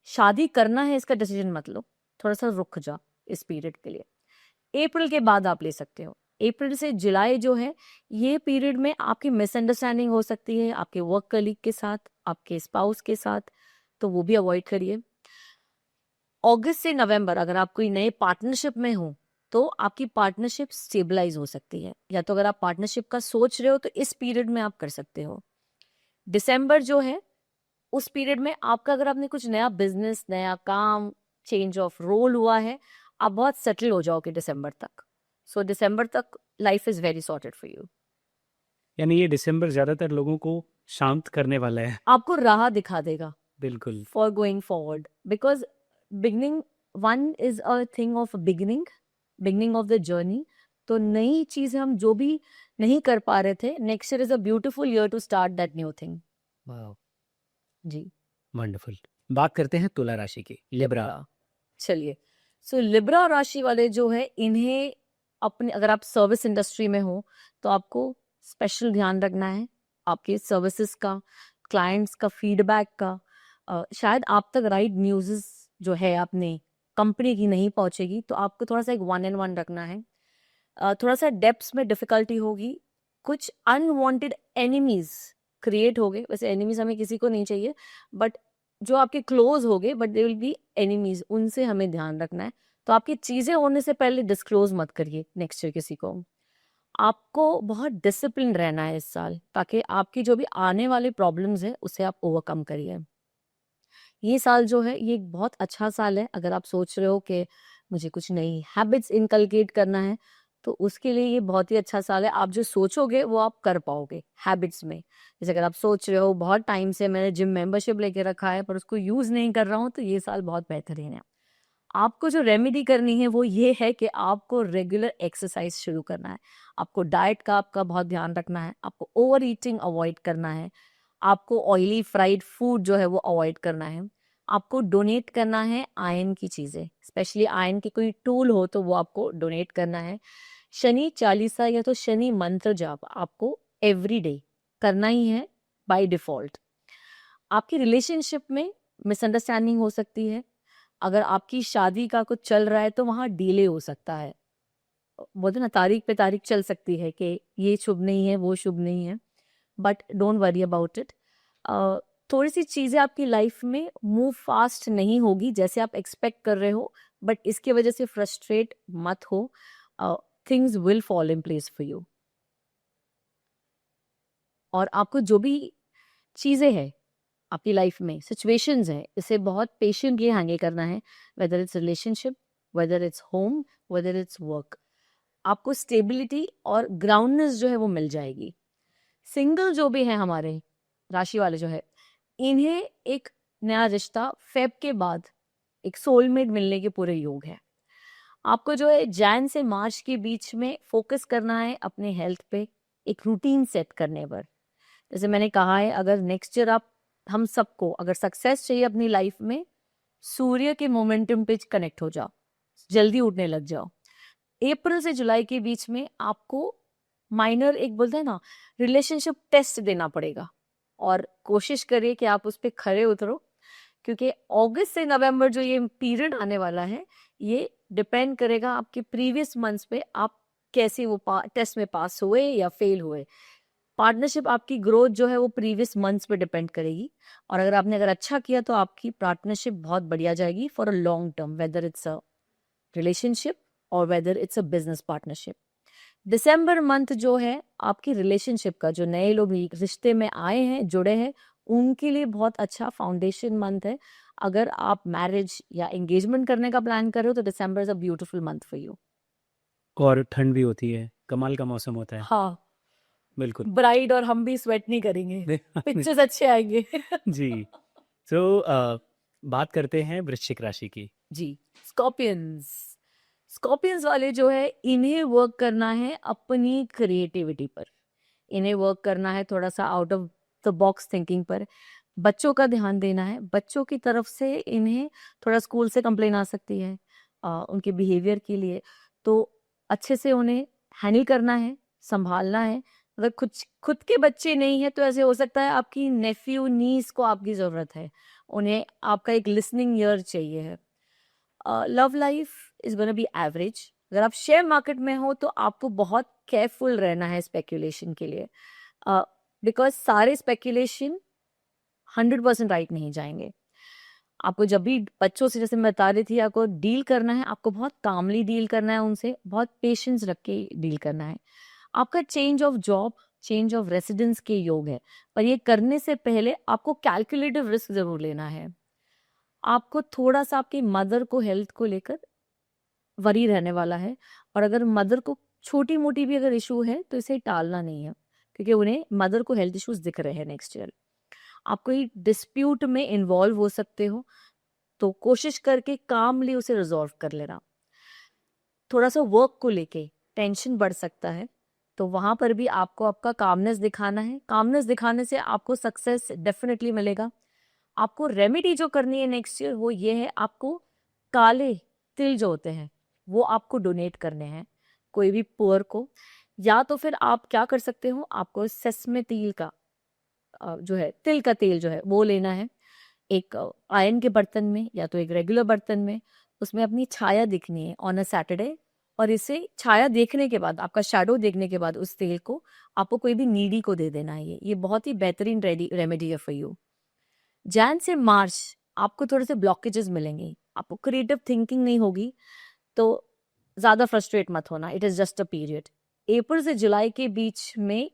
शादी करना है इसका डिसीजन मत लो, थोड़ा सा रुक जा इस पीरियड के लिए। अप्रैल के बाद आप ले सकते हो। अप्रैल से जुलाई जो है ये पीरियड में आपकी मिसअंडरस्टैंडिंग हो सकती है आपके वर्क कलीग के साथ, आपके स्पाउस के साथ, तो वो भी अवॉइड करिए। अगस्त से नवंबर अगर आप कोई नए पार्टनरशिप में हो तो आपकी पार्टनरशिप स्टेबलाइज हो सकती है, या तो अगर आप पार्टनरशिप का सोच रहे हो तो इस पीरियड में आप कर सकते हो। दिसंबर जो है उस पीरियड में आपका अगर आपने कुछ नया बिजनेस, नया काम, चेंज ऑफ रोल हुआ है, आप बहुत सेटल हो जाओगे दिसंबर तक। सो दिसंबर तक life is very sorted for you. यानी ये दिसंबर ज़्यादातर लोगों को शांत करने वाला है। आपको राह दिखा देगा बिल्कुल। For going forward, because beginning one is a thing of beginning of the journey. तो नई चीजें हम जो भी नहीं कर पा रहे थे, next year is a beautiful year to start that new thing. वाह, जी। वंडरफुल। बात करते हैं तुला राशि की, लिब्रा। चलिए, सो लिब्रा राशि वाले जो है इन्हें अपने, अगर आप सर्विस इंडस्ट्री में हो तो आपको स्पेशल ध्यान रखना है आपके सर्विसेज का, क्लाइंट्स का फीडबैक का। शायद आप तक राइट न्यूज़ जो है अपने कंपनी की नहीं पहुंचेगी, तो आपको थोड़ा सा एक 1-on-1 रखना है। थोड़ा सा डेप्थ्स में डिफिकल्टी होगी, कुछ अनवांटेड एनिमीज क्रिएट हो गए। वैसे एनिमीज हमें किसी को नहीं चाहिए, बट जो आपके क्लोज हो गए but they will be enemies, उनसे हमें ध्यान रखना है। तो आपकी चीजें होने से पहले डिस्क्लोज मत करिए नेक्स्ट ईयर किसी को। आपको बहुत डिसिप्लिन रहना है इस साल, ताकि आपकी जो भी आने वाली प्रॉब्लम्स है उसे आप ओवरकम करिए। ये साल जो है ये एक बहुत अच्छा साल है अगर आप सोच रहे हो कि मुझे कुछ नई हैबिट्स इनकलकेट करना है, तो उसके लिए ये बहुत ही अच्छा साल है। आप जो सोचोगे वो आप कर पाओगे हैबिट्स में। जैसे अगर आप सोच रहे हो बहुत टाइम से मैंने जिम मेंबरशिप लेके रखा है पर उसको यूज नहीं कर रहा हूँ, तो ये साल बहुत बेहतरीन है। आपको जो रेमेडी करनी है वो ये है कि आपको रेगुलर एक्सरसाइज शुरू करना है, आपको डाइट का आपका बहुत ध्यान रखना है, आपको ओवर ईटिंग अवॉइड करना है, आपको ऑयली फ्राइड फूड जो है वो अवॉइड करना है, आपको डोनेट करना है आयरन की चीज़ें, स्पेशली आयरन की कोई टूल हो तो वो आपको डोनेट करना है। शनि चालीसा या तो शनि मंत्र जाप आपको एवरी डे करना ही है बाय डिफॉल्ट। आपकी रिलेशनशिप में मिसअंडरस्टैंडिंग हो सकती है, अगर आपकी शादी का कुछ चल रहा है तो वहाँ डिले हो सकता है। बोलते ना तारीख पे तारीख चल सकती है कि ये शुभ नहीं है वो शुभ नहीं है, but don't worry about it. थोड़ी सी चीज़ें आपकी लाइफ में मूव फास्ट नहीं होगी जैसे आप एक्सपेक्ट कर रहे हो, बट इसकी वजह से फ्रस्ट्रेट मत हो. Things will fall in place for you. और आपको जो भी चीज़ें हैं आपकी लाइफ में, सिचुएशंस हैं, इसे बहुत पेशेंटली हैंडल करना है. Whether it's relationship, whether its home, whether it's work, आपको स्टेबिलिटी और ग्राउंडनेस जो है वो मिल जाएगी. सिंगल जो भी हैं हमारे राशि वाले जो है, इन्हें एक नया रिश्ता फेब के बाद एक सोलमेट मिलने के पूरे योग है. आपको जो है जैन से मार्च के बीच में फोकस करना है अपने हेल्थ पे, एक रूटीन सेट करने पर. जैसे मैंने कहा है, अगर नेक्स्ट ईयर हम सबको अगर सक्सेस चाहिए अपनी लाइफ में, सूर्य के मोमेंटम पे कनेक्ट हो जाओ, जल्दी उठने लग जाओ. अप्रैल से जुलाई के बीच में आपको माइनर, एक बोलते हैं ना, रिलेशनशिप टेस्ट देना पड़ेगा, और कोशिश करिए कि आप उस पर खरे उतरो, क्योंकि अगस्त से नवंबर जो ये पीरियड आने वाला है, ये डिपेंड करेगा आपके प्रीवियस मंथ्स पे, आप कैसे वो टेस्ट में पास हुए या फेल हुए. पार्टनरशिप आपकी ग्रोथ जो है वो प्रीवियस मंथ्स पे डिपेंड करेगी, और अगर अच्छा किया तो आपकी पार्टनरशिप बहुत बढ़िया जाएगी for a long term, whether it's a relationship और whether it's a business partnership. December month जो है आपकी रिलेशनशिप का, जो नए लोग रिश्ते में आए हैं, जुड़े हैं, उनके लिए बहुत अच्छा फाउंडेशन मंथ है. अगर आप मैरिज या एंगेजमेंट करने का प्लान कर रहे हो तो December is a beautiful month for you. और ठंड भी होती है, कमाल का मौसम होता है. हाँ, बिल्कुल. ब्राइड और हम भी स्वेट नहीं करेंगे, पिक्चर्स अच्छे आएंगे. जी. तो बात करते हैं वृश्चिक राशि की. जी, स्कॉर्पियंस. स्कॉर्पियंस वाले जो है, इन्हें वर्क करना है अपनी क्रिएटिविटी पर, इन्हें वर्क करना है थोड़ा सा out of the box thinking पर. बच्चों का ध्यान देना है, बच्चों की तरफ से इन्हें थोड़ा स्कूल से कंप्लेन आ सकती है उनके बिहेवियर के लिए, तो अच्छे से उन्हें हैंडल करना है, संभालना है. अगर खुद के बच्चे नहीं है तो ऐसे हो सकता है आपकी नेफ्यू नीस को आपकी ज़रूरत है, उन्हें आपका एक लिसनिंग ईयर चाहिए है. Love life is gonna B average. अगर आप शेयर मार्केट में हो तो आपको बहुत केयरफुल रहना है स्पेक्यूलेशन के लिए, बिकॉज सारे स्पेक्यूलेशन 100% राइट नहीं जाएंगे. आपको जब भी बच्चों से, जैसे मैं बता रही थी, आपको डील करना है, आपको बहुत कामली डील करना है, उनसे बहुत पेशेंस रख के डील करना है. आपका change of job, change of residence के योग है, पर ये करने से पहले आपको कैलकुलेटिव रिस्क जरूर लेना है. आपको थोड़ा सा आपकी मदर को हेल्थ को लेकर वरी रहने वाला है, और अगर मदर को छोटी मोटी भी अगर इशू है तो इसे टालना नहीं है, क्योंकि उन्हें मदर को हेल्थ इश्यूज दिख रहे हैं नेक्स्ट ईयर. आप कोई डिस्प्यूट में इन्वॉल्व हो सकते हो, तो कोशिश करके कामली उसे रिजॉल्व कर लेना. थोड़ा सा वर्क को लेके टेंशन बढ़ सकता है, तो वहां पर भी आपको आपका कामनेस दिखाना है. कामनेस दिखाने से आपको सक्सेस डेफिनेटली मिलेगा. आपको रेमेडी जो करनी है नेक्स्ट ईयर वो ये है, आपको काले तिल जो होते हैं वो आपको डोनेट करने हैं कोई भी पुअर को. या तो फिर आप क्या कर सकते हो, आपको सेसमे तिल का जो है, तिल का तेल जो है वो लेना है, एक आयरन के बर्तन में या तो एक रेगुलर बर्तन में, उसमें अपनी छाया दिखनी है ऑन अ सैटरडे, और इसे छाया देखने के बाद, आपका शैडो देखने के बाद, उस तेल को आपको कोई भी नीडी को दे देना है. ये बहुत ही बेहतरीन रेमेडी है फॉर यू. जैन से मार्च आपको थोड़े से ब्लॉकेजेस मिलेंगे, आपको क्रिएटिव थिंकिंग नहीं होगी, तो ज़्यादा फ्रस्ट्रेट मत होना, it is just a period. अप्रैल से जुलाई के बीच में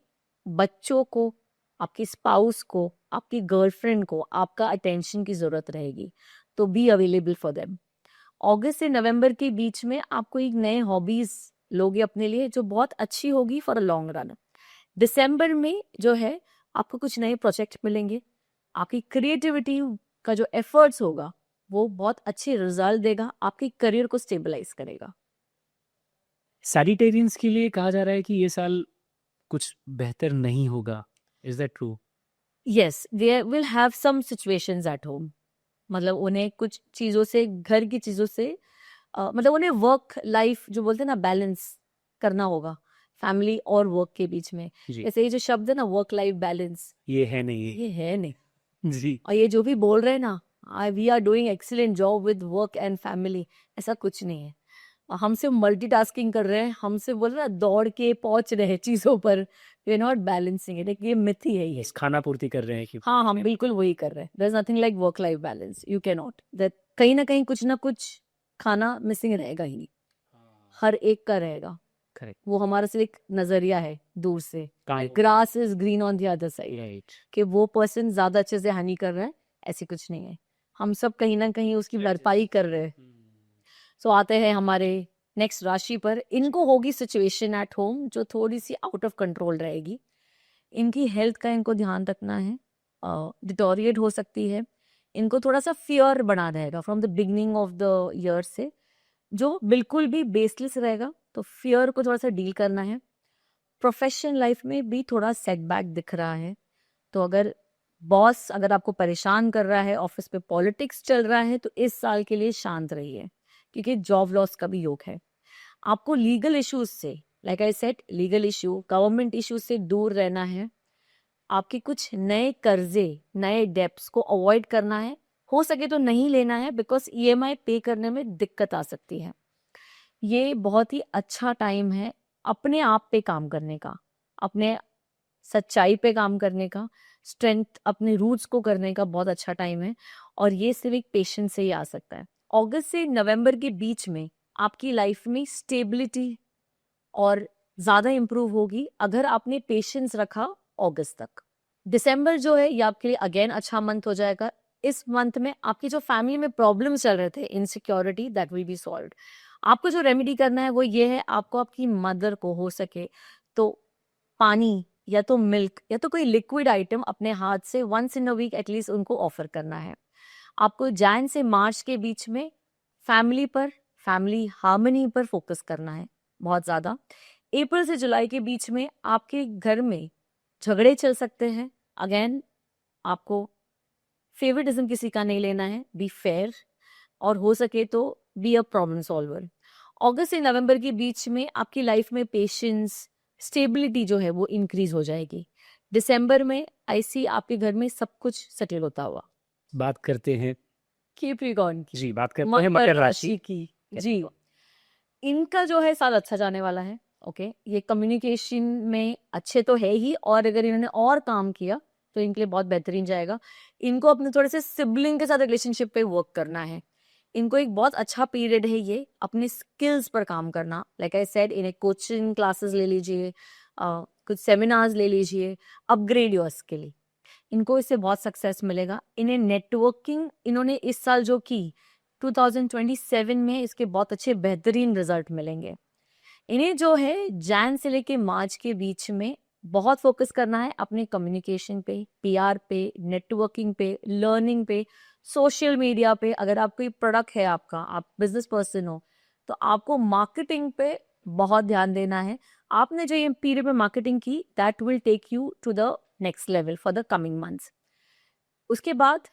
बच्चों को, आपकी स्पाउस को, आपकी गर्लफ्रेंड को आपका अटेंशन की ज़रूरत रहेगी, तो बी अवेलेबल फॉर देम. अगस्त से नवंबर के बीच में आपको एक नए हॉबीज़ लोगे अपने लिए, जो बहुत अच्छी होगी फॉर अ लॉन्ग रन. दिसंबर में जो है आपको कुछ नए प्रोजेक्ट मिलेंगे, आपकी क्रिएटिविटी का जो एफर्ट्स होगा वो बहुत अच्छे रिजल्ट देगा, आपके करियर को स्टेबलाइज करेगा. सैजिटेरियंस के लिए कहा जा रहा है कि ये साल कुछ बेहतर नहीं होगा. Is that true? Yes, they will have some situations at home. मतलब उन्हें कुछ चीज़ों से, घर की चीज़ों से, मतलब उन्हें वर्क लाइफ जो बोलते हैं ना, बैलेंस करना होगा फैमिली और वर्क के बीच में. जी. जैसे ये जो शब्द है ना, वर्क लाइफ बैलेंस, ये है नहीं. ये है नहीं. जी. और ये जो भी बोल रहे हैं ना, we are doing excellent job with work and family, ऐसा कुछ नहीं है. हमसे मल्टीटास्किंग कर रहे हैं, हमसे बोल रहे हैं ना दौड़ के पहुंच रहे हैं चीजों पर, we are not balancing it. ये मिथ ही है ये। इस खाना पूर्ति कर रहे हैं कि हाँ हम बिल्कुल वही कर रहे हैं। There is nothing like work life balance, you can not that. कहीं ना कहीं कुछ ना कुछ खाना मिसिंग रहेगा ही, हर एक का रहेगा। करेक्ट, वो हमारा सिर्फ एक नजरिया है दूर से, kind grass is green on the other side, right. कि वो पर्सन ज्यादा अच्छे से हानि कर रहा है, ऐसी कुछ नहीं है। हम सब कहीं ना कहीं उसकी भरपाई कर रहे हैं। सो आते हैं हमारे नेक्स्ट राशि पर। इनको होगी सिचुएशन एट होम जो थोड़ी सी आउट ऑफ कंट्रोल रहेगी। इनकी हेल्थ का इनको ध्यान रखना है, डिटोरिएट हो सकती है। इनको थोड़ा सा फियर बना रहेगा from the beginning of the year से, जो बिल्कुल भी बेसलेस रहेगा। तो फियर को थोड़ा सा डील करना है। प्रोफेशनल लाइफ में भी थोड़ा सेटबैक दिख रहा है। तो अगर बॉस अगर आपको परेशान कर रहा है, ऑफिस पे पॉलिटिक्स चल रहा है, तो इस साल के लिए शांत रहिए, क्योंकि जॉब लॉस का भी योग है। आपको लीगल इश्यूज से, like I said, legal issue, government issues से दूर रहना है। आपके कुछ नए कर्जे, नए डेब्ट्स को अवॉइड करना है। हो सके तो नहीं लेना है, बिकॉज ईएमआई पे करने में दिक्कत आ सकती है। ये बहुत ही अच्छा टाइम है अपने आप पे काम करने का, अपने सच्चाई पे काम करने का, स्ट्रेंथ, अपने रूट्स को करने का बहुत अच्छा टाइम है। और ये सिर्फ एक पेशेंस से ही आ सकता है। अगस्त से नवंबर के बीच में आपकी लाइफ में स्टेबिलिटी और ज़्यादा इम्प्रूव होगी अगर आपने पेशेंस रखा अगस्त तक। दिसंबर जो है ये आपके लिए अगेन अच्छा मंथ हो जाएगा। इस मंथ में आपकी जो फैमिली में प्रॉब्लम्स चल रहे थे, insecurity, that will B solved. आपको जो रेमेडी करना है वो ये है, आपको आपकी मदर को हो सके तो पानी या तो मिल्क या तो कोई लिक्विड आइटम अपने हाथ से once in a week at least उनको ऑफर करना है। आपको जैन से मार्च के बीच में फैमिली पर, फैमिली हार्मनी पर फोकस करना है बहुत ज़्यादा। अप्रैल से जुलाई के बीच में आपके घर में झगड़े चल सकते हैं। अगेन आपको फेवरेटिज्म किसी का नहीं लेना है, बी फेयर, और हो सके तो बी अ प्रॉब्लम सॉल्वर। अगस्त से नवंबर के बीच में आपकी लाइफ में पेशेंस, स्टेबिलिटी जो है वो इंक्रीज हो जाएगी। दिसंबर में आई सी आपके घर में सब कुछ सेटल होता हुआ। बात करते हैं कैप्रिकॉर्न की, जी, बात करते हैं मकर मकर राशि राशि की। जी, इनका जो है साल अच्छा जाने वाला है। ओके, ये कम्युनिकेशन में अच्छे तो है ही, और अगर इन्होंने और काम किया तो इनके लिए बहुत बेहतरीन जाएगा। इनको अपने थोड़े से सिबलिंग के साथ रिलेशनशिप पे वर्क करना है। इनको एक बहुत अच्छा पीरियड है ये अपने स्किल्स पर काम करना। लाइक आई सेड, इन्हें कोचिंग क्लासेस ले लीजिए, कुछ सेमिनार्स ले लीजिए, अपग्रेड योर स्किल। इनको इससे बहुत सक्सेस मिलेगा। इन्हें नेटवर्किंग इन्होंने इस साल जो की 2027 में, इसके बहुत अच्छे बेहतरीन रिजल्ट मिलेंगे। इन्हें जो है जैन से लेके मार्च के बीच में बहुत फोकस करना है अपने कम्युनिकेशन पे, पीआर पे, नेटवर्किंग पे, लर्निंग पे, सोशल मीडिया पे। अगर आप कोई प्रोडक्ट है आपका, आप बिजनेस पर्सन हो, तो आपको मार्केटिंग पे बहुत ध्यान देना है। आपने जो ये पीरियड में मार्केटिंग की, that will take you to the next level for the coming months. उसके बाद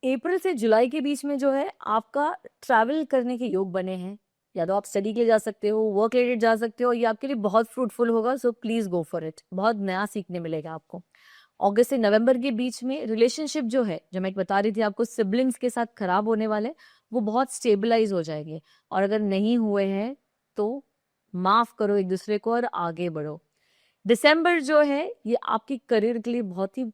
अप्रैल से जुलाई के बीच में जो है आपका ट्रैवल करने के योग बने हैं। या तो आप स्टडी के लिए जा सकते हो, वर्क रिलेटेड जा सकते हो, ये आपके लिए बहुत फ्रूटफुल होगा। So please go for it, बहुत नया सीखने मिलेगा आपको। अगस्त से नवंबर के बीच में रिलेशनशिप जो है, जो मैं बता रही थी आपको सिबलिंग्स के साथ खराब होने वाले, वो बहुत स्टेबलाइज हो जाएंगे। और अगर नहीं हुए हैं तो माफ करो एक दूसरे को और आगे बढ़ो। दिसंबर जो है ये आपकी करियर के लिए बहुत ही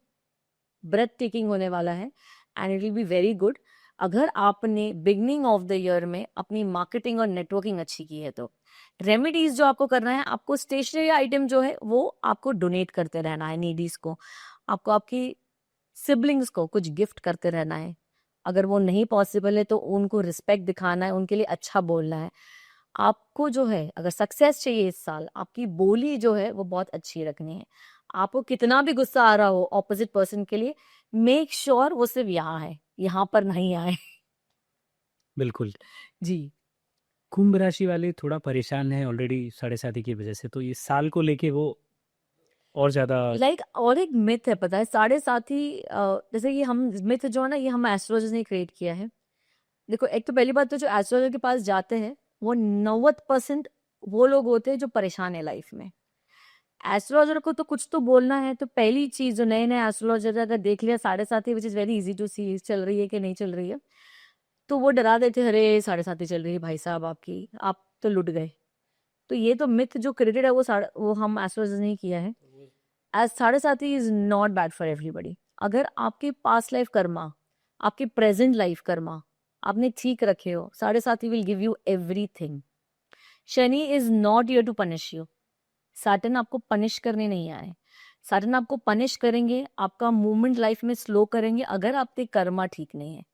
ब्रेथ टेकिंग होने वाला है, and it will be very good. अगर आपने बिगनिंग ऑफ द ईयर में अपनी मार्केटिंग और नेटवर्किंग अच्छी की है तो रेमेडीज जो आपको करना है, आपको स्टेशनरी आइटम जो है वो आपको डोनेट करते रहना है नीडीज को। आपको आपकी सिबलिंग्स को कुछ गिफ्ट करते रहना है। अगर वो नहीं पॉसिबल है तो उनको रिस्पेक्ट दिखाना है, उनके लिए अच्छा बोलना है। आपको जो है अगर सक्सेस चाहिए इस साल, आपकी बोली जो है वो बहुत अच्छी रखनी है। आपको कितना भी गुस्सा आ रहा हो ऑपोजिट पर्सन के लिए, मेक श्योर वो सिर्फ यहाँ है, यहाँ पर नहीं आए। बिल्कुल। जी, कुंभ राशि वाले थोड़ा परेशान है ऑलरेडी साढ़े साथी की वजह से, तो ये साल को लेके वो और ज़्यादा लाइक और एक मिथ है, पता है, साढ़े साथी, जैसे ये हम मिथ जो है ना, ये हम एस्ट्रोलॉजर्स ने क्रिएट किया है। देखो, एक तो पहली बात तो जो एस्ट्रोलॉजर के पास जाते हैं वो 90% वो लोग होते हैं जो परेशान है लाइफ में। एस्ट्रोलॉजर को तो कुछ तो बोलना है। तो पहली चीज, जो नए नए एस्ट्रोलॉजर अगर देख लिया साढ़े साथी, which is very easy to see चल रही है कि नहीं चल रही है, तो वो डरा देते हैं, अरे 7.5 चल रही है भाई साहब आपकी, आप तो लुट गए। तो ये तो मिथ जो क्रिएटेड है वो हम एस्ट्रोलॉजर्स ने किया है। As 7.5 is not bad for everybody. अगर आपके पास्ट लाइफ कर्मा, आपके प्रेजेंट लाइफ कर्मा आपने ठीक रखे हो, 7.5 will give you everything. Shani is not here to punish you. Saturn आपको पनिश करने नहीं आए। सैटर्न आपको पनिश करेंगे, आपका मूवमेंट लाइफ में स्लो करेंगे अगर आपके कर्मा ठीक नहीं है।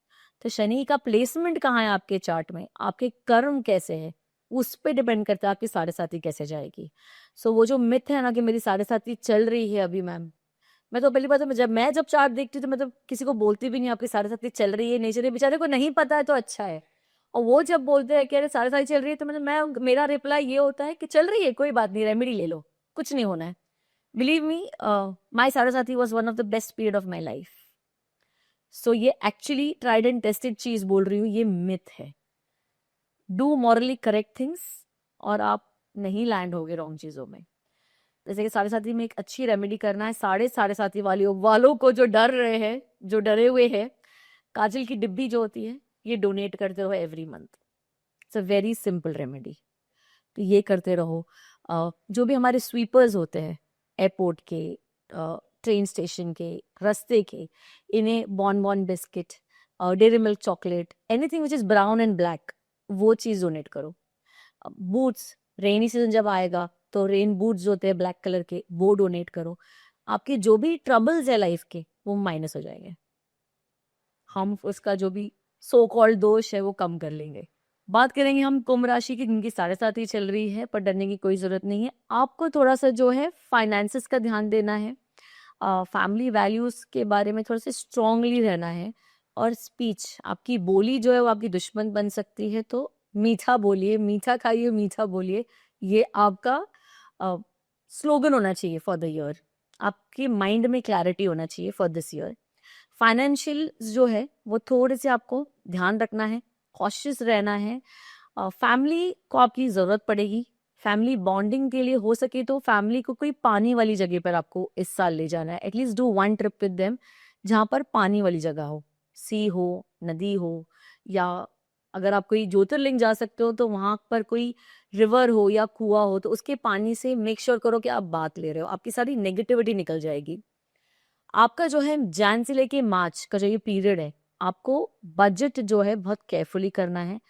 तो शनि का प्लेसमेंट कहाँ है आपके चार्ट में, आपके कर्म कैसे है, उस पे डिपेंड करता है आपकी 7.5 कैसे जाएगी। सो वो जो मिथ है ना कि मेरी 7.5 चल रही है अभी मैम, मैं तो पहली बात है, जब चार्ट देखती हूँ तो मतलब किसी को बोलती भी नहीं आपकी 7.5 चल रही है नहीं चल रही है, बेचारे को नहीं पता है तो अच्छा है। और वो जब बोलते हैं कि अरे 7.5 चल रही है, तो मतलब मेरा रिप्लाई ये होता है कि चल रही है, कोई बात नहीं, रेमेडी ले लो, कुछ नहीं होना है। Believe me, my 7.5 was one of the best period of my life. So ये एक्चुअली ट्राइड एंड टेस्टेड चीज बोल रही हूँ, ये मिथ है। डू मॉरली करेक्ट थिंग्स और आप नहीं लैंड होगे रॉन्ग चीजों में। जैसे कि 7.5 में एक अच्छी रेमेडी करना है, 7.5 वालों को जो डर रहे हैं, जो डरे हुए हैं, काजल की डिब्बी जो होती है ये डोनेट करते रहो every month. It's a very simple remedy, तो ये करते रहो। जो भी हमारे स्वीपर्स होते हैं एयरपोर्ट के, ट्रेन स्टेशन के, रास्ते के, इन्हें bourbon biscuit, dairy milk chocolate, anything which is brown and black, वो चीज़ डोनेट करो। बूट्स, रेनी सीजन जब आएगा तो रेन बूट्स जो होते हैं ब्लैक कलर के, वो डोनेट करो। आपके जो भी ट्रबल्स है लाइफ के वो माइनस हो जाएंगे, हम उसका जो भी सो कॉल्ड दोष है वो कम कर लेंगे। बात करेंगे हम कुंभ राशि की, जिनकी 7.5 चल रही है, पर डरने की कोई जरूरत नहीं है। आपको थोड़ा सा जो है फाइनेंसेस का ध्यान देना है, फैमिली वैल्यूज के बारे में थोड़ा सा स्ट्रांगली रहना है, और स्पीच, आपकी बोली जो है वो आपकी दुश्मन बन सकती है, तो मीठा बोलिए, मीठा खाइए, मीठा बोलिए, ये आपका स्लोगन होना चाहिए फॉर द ईयर। आपके माइंड में क्लैरिटी होना चाहिए फॉर दिस ईयर। फाइनेंशियल जो है वो थोड़े से आपको ध्यान रखना है, कॉशियस रहना है। फैमिली को आपकी ज़रूरत पड़ेगी, फैमिली बॉन्डिंग के लिए हो सके तो फैमिली को कोई पानी वाली जगह पर आपको इस साल ले जाना है। At least do one trip with them जहाँ पर पानी वाली जगह हो, सी हो, नदी हो, या अगर आप कोई ज्योतिर्लिंग जा सकते हो तो वहाँ पर कोई रिवर हो या कुआं हो, तो उसके पानी से मेक श्योर करो कि आप बात ले रहे हो, आपकी सारी नेगेटिविटी निकल जाएगी। आपका जो है जैन से लेके मार्च का जो ये पीरियड है, आपको बजट जो है बहुत केयरफुली करना है,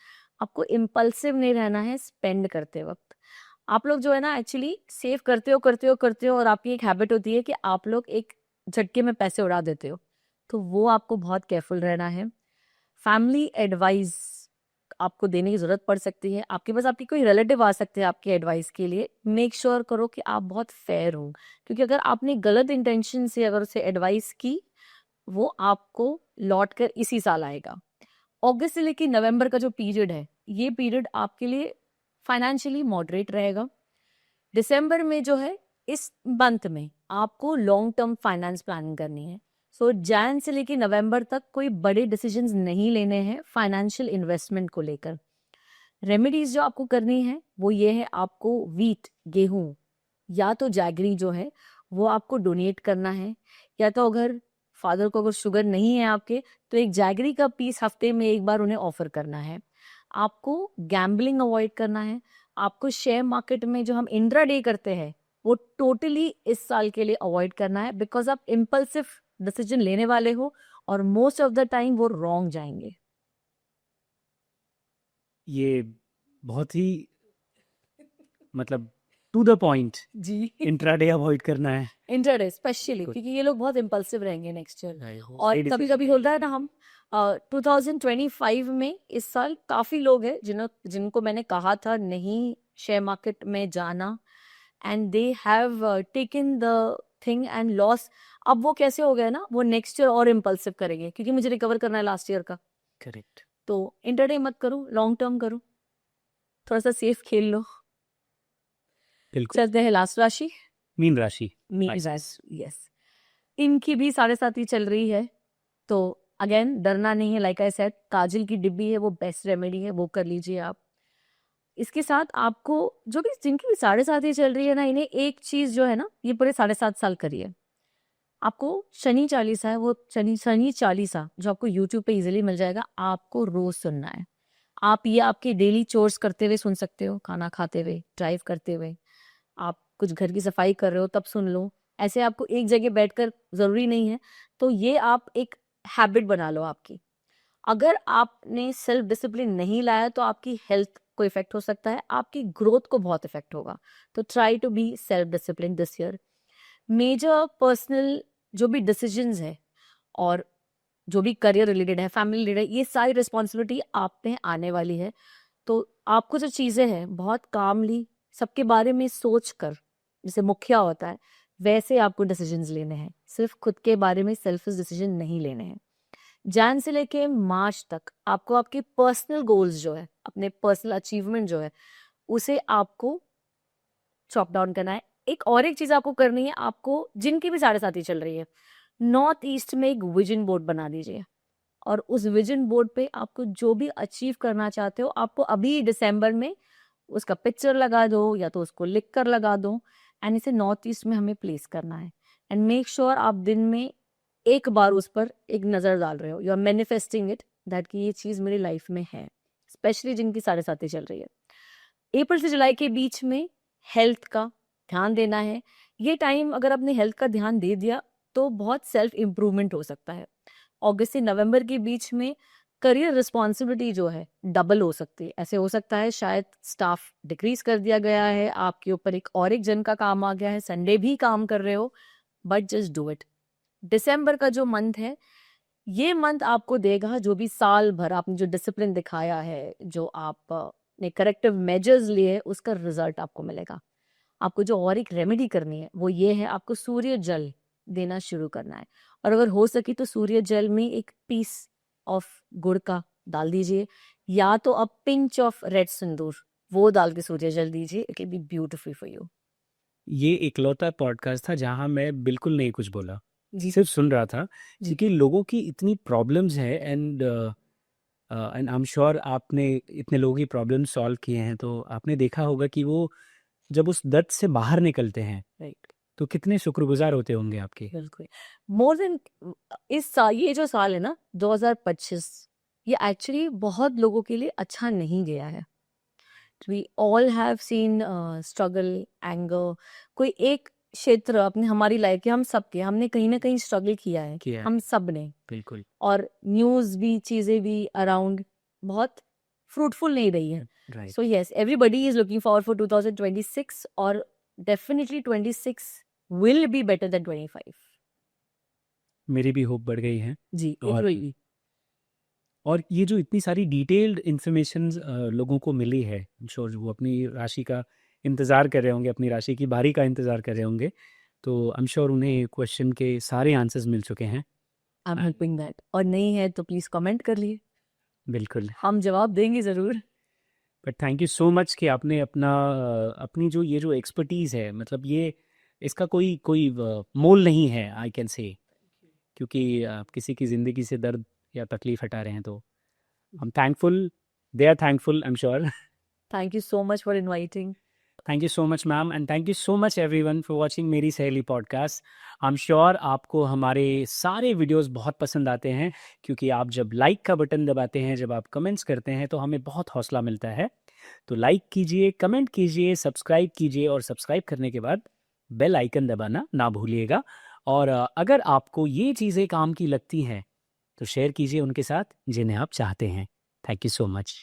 आपको इम्पल्सिव नहीं रहना है स्पेंड करते वक्त। आप लोग जो है ना एक्चुअली सेव करते हो और आपकी एक हैबिट होती है कि आप लोग एक झटके में पैसे उड़ा देते हो, तो वो आपको बहुत केयरफुल रहना है। फैमिली एडवाइस आपको देने की जरूरत पड़ सकती है, आपके पास आपकी कोई रिलेटिव आ सकते हैं आपके एडवाइस के लिए, मेक श्योर करो कि आप बहुत फेयर हो, क्योंकि अगर आपने गलत इंटेंशन से अगर उसे एडवाइस की, वो आपको लौट कर इसी साल आएगा। अगस्त से लेकर नवंबर का जो पीरियड है, ये पीरियड आपके लिए फाइनेंशियली मॉडरेट रहेगा। दिसंबर में जो है, इस मंथ में आपको लॉन्ग टर्म फाइनेंस प्लानिंग करनी है। सो जैन से लेकर नवंबर तक कोई बड़े डिसीजंस नहीं लेने हैं फाइनेंशियल इन्वेस्टमेंट को लेकर। रेमेडीज जो आपको करनी है वो ये है, आपको वीट, गेहूं या तो जैगरी जो है वो आपको डोनेट करना है, या तो अगर फादर को अगर शुगर नहीं है आपके, तो एक जैगरी का पीस हफ्ते में एक बार उन्हें ऑफर करना है। आपको गैम्बलिंग अवॉइड करना है, आपको शेयर मार्केट में जो हम इंट्राडे करते हैं वो टोटली इस साल के लिए अवॉइड करना है, बिकॉज आप इम्पल्सिव डिसीजन लेने वाले हो और मोस्ट ऑफ द टाइम वो रॉन्ग जाएंगे। ये बहुत ही मतलब टू द पॉइंट, जी इंट्राडे अवॉइड करना है। Intraday specially, Good. क्योंकि ये लोग बहुत इम्पल्सिव रहेंगे नेक्स्ट ईयर। सही और कभी decision कभी होता है ना, हम 2025 में इस साल काफी लोग हैं जिनको मैंने कहा था नहीं शेयर मार्केट में जाना, and they have taken the thing and loss. अब वो कैसे हो गए ना, वो नेक्स्ट ईयर और इम्पल्सिव करेंगे, क्योंकि मुझे रिकवर करना है लास्ट ईयर का। करेक्ट। तो इंटरडे मत करो, लॉन्ग टर्म करो, थोड़ा सा सेफ खेल लो। बिल्कुल। चलते हैं लास्ट राशि, मीन राशि। मीन राशि। यस, इनकी भी 7.5 चल रही है, तो अगेन डरना नहीं है। लाइक आई सेड, काजल की डिब्बी है वो बेस्ट रेमेडी है, वो कर लीजिए आप। इसके साथ आपको जो भी जिनकी भी 7.5 चल रही है ना, इन्हें एक चीज जो है ना, ये पूरे 7.5 साल करिए, आपको शनि चालीसा है, वो शनि चालीसा जो आपको यूट्यूब पे इजीली मिल जाएगा, आपको रोज सुनना है। आप ये आपके डेली चोर्स करते हुए सुन सकते हो, खाना खाते हुए, ड्राइव करते हुए, आप कुछ घर की सफाई कर रहे हो तब सुन लो। ऐसे आपको एक जगह बैठकर जरूरी नहीं है, तो ये आप एक हैबिट बना लो आपकी। अगर आपने सेल्फ डिसिप्लिन नहीं लाया तो आपकी हेल्थ को इफेक्ट हो सकता है, आपकी ग्रोथ को बहुत इफेक्ट होगा। तो try to be self discipline this year. Major personal जो भी डिसीजंस है और जो भी करियर रिलेटेड है, फैमिली रिलेटेड, ये सारी रिस्पॉन्सिबिलिटी आप पे आने वाली है। तो आपको जो चीज़ें हैं बहुत कामली सबके बारे में सोच कर, जैसे मुखिया होता है वैसे आपको डिसीजंस लेने हैं, सिर्फ खुद के बारे में सेल्फिश डिसीजन नहीं लेने हैं। जैन से लेके मार्च तक आपको आपके पर्सनल गोल्स जो है, अपने पर्सनल अचीवमेंट जो है, उसे आपको चॉप डाउन करना है। एक चीज आपको करनी है, आपको जिनकी भी 7.5 चल रही है, नॉर्थ ईस्ट में एक विजन बोर्ड बना दीजिए और उस विजन बोर्ड पे आपको जो भी अचीव करना चाहते हो, आपको अभी दिसंबर में उसका पिक्चर लगा दो या तो उसको लिख कर लगा दो, एंड इसे नॉर्थ ईस्ट में हमें प्लेस करना है। एंड मेक श्योर आप दिन में एक बार उस पर एक नज़र डाल रहे हो, you are manifesting it that कि ये चीज़ मेरी लाइफ में है, स्पेशली जिनकी 7.5 चल रही है। अप्रैल से जुलाई के बीच में हेल्थ का ध्यान देना है। ये टाइम अगर आपने हेल्थ का ध्यान दे दिया तो बहुत सेल्फ इम्प्रूवमेंट हो सकता है। अगस्त से नवंबर के बीच में करियर रिस्पॉन्सिबिलिटी जो है डबल हो सकती है। ऐसे हो सकता है शायद स्टाफ डिक्रीज कर दिया गया है, आपके ऊपर एक जन का काम आ गया है, संडे भी काम कर रहे हो, बट जस्ट डू इट। दिसंबर का जो मंथ है, ये मंथ आपको देगा जो भी साल भर आपने जो डिसिप्लिन दिखाया है, जो आप ने करेक्टिव मेजर्स लिए, उसका रिजल्ट आपको मिलेगा। आपको जो और एक रेमेडी करनी है वो ये है, आपको सूर्य जल देना शुरू करना है। और अगर हो सके तो सूर्य जल में एक पीस ऑफ गुड़ का डाल दीजिए, या तो अब पिंच ऑफ रेड सिंदूर वो डाल के सूर्य जल दीजिए। It will be beautiful for you. ये इकलौता पॉडकास्ट था जहाँ मैं बिल्कुल नहीं कुछ बोला, जी सिर्फ सुन रहा था, जी क्योंकि लोगों की इतनी प्रॉब्लम्स है and and I am sure आपने इतने लोगों की प्रॉब्लम सॉल्व किए हैं, तो आपने देखा होगा कि वो जब उस दर्द से बाहर निकलते हैं राइट, तो कितने शुक्रगुजार होते होंगे आपके। बिल्कुल। मोर देन इस साल, ये जो साल है ना 2025, ये एक्चुअली बहुत लोगों के लिए अच्छा नहीं गया है। We all have seen struggle, anger. कोई एक क्षेत्र अपने हमारी लाइफ के, हम सब के, हमने कहीं ना कहीं स्ट्रगल किया है, किया है। हम सब ने। बिल्कुल। और न्यूज़ भी, चीज़ें भी अराउंड बहुत फ्रूटफुल नहीं रही है। Right. So yes, everybody is looking for 2026, और definitely 26 will be better than 25। मेरी भी होप बढ़ गई है। जी, इट और विल बी। और ये जो इतनी सारी डिटेल्ड इन्फॉर्मेशन लोगों को मिली है, श्योर वो अपनी राशि का इंतज़ार कर रहे होंगे, अपनी राशि की बारी का इंतज़ार कर रहे होंगे, तो आई एम श्योर उन्हें क्वेश्चन के सारे आंसर्स मिल चुके हैं। I am hoping that. और नहीं है तो प्लीज कमेंट कर लिए, बिल्कुल। हम जवाब देंगे जरूर। But thank you so much कि आपने अपनी जो ये जो एक्सपर्टीज़ है, मतलब ये इसका कोई कोई मोल नहीं है, आई कैन से, क्योंकि आप किसी की ज़िंदगी से दर्द या तकलीफ़ हटा रहे हैं, तो हम thankful, they are thankful, I am sure. Thank you so much for inviting. Thank you so much ma'am, and thank you so much everyone for watching Meri Saheli podcast. I am sure आपको हमारे सारे वीडियोस बहुत पसंद आते हैं, क्योंकि आप जब लाइक का बटन दबाते हैं, जब आप कमेंट्स करते हैं, तो हमें बहुत हौसला मिलता है। तो लाइक कीजिए, कमेंट कीजिए, सब्सक्राइब कीजिए, और सब्सक्राइब करने के बाद बेल आइकन दबाना ना भूलिएगा। और अगर आपको ये चीज़ें काम की लगती हैं तो शेयर कीजिए उनके साथ जिन्हें आप चाहते हैं। Thank you so much.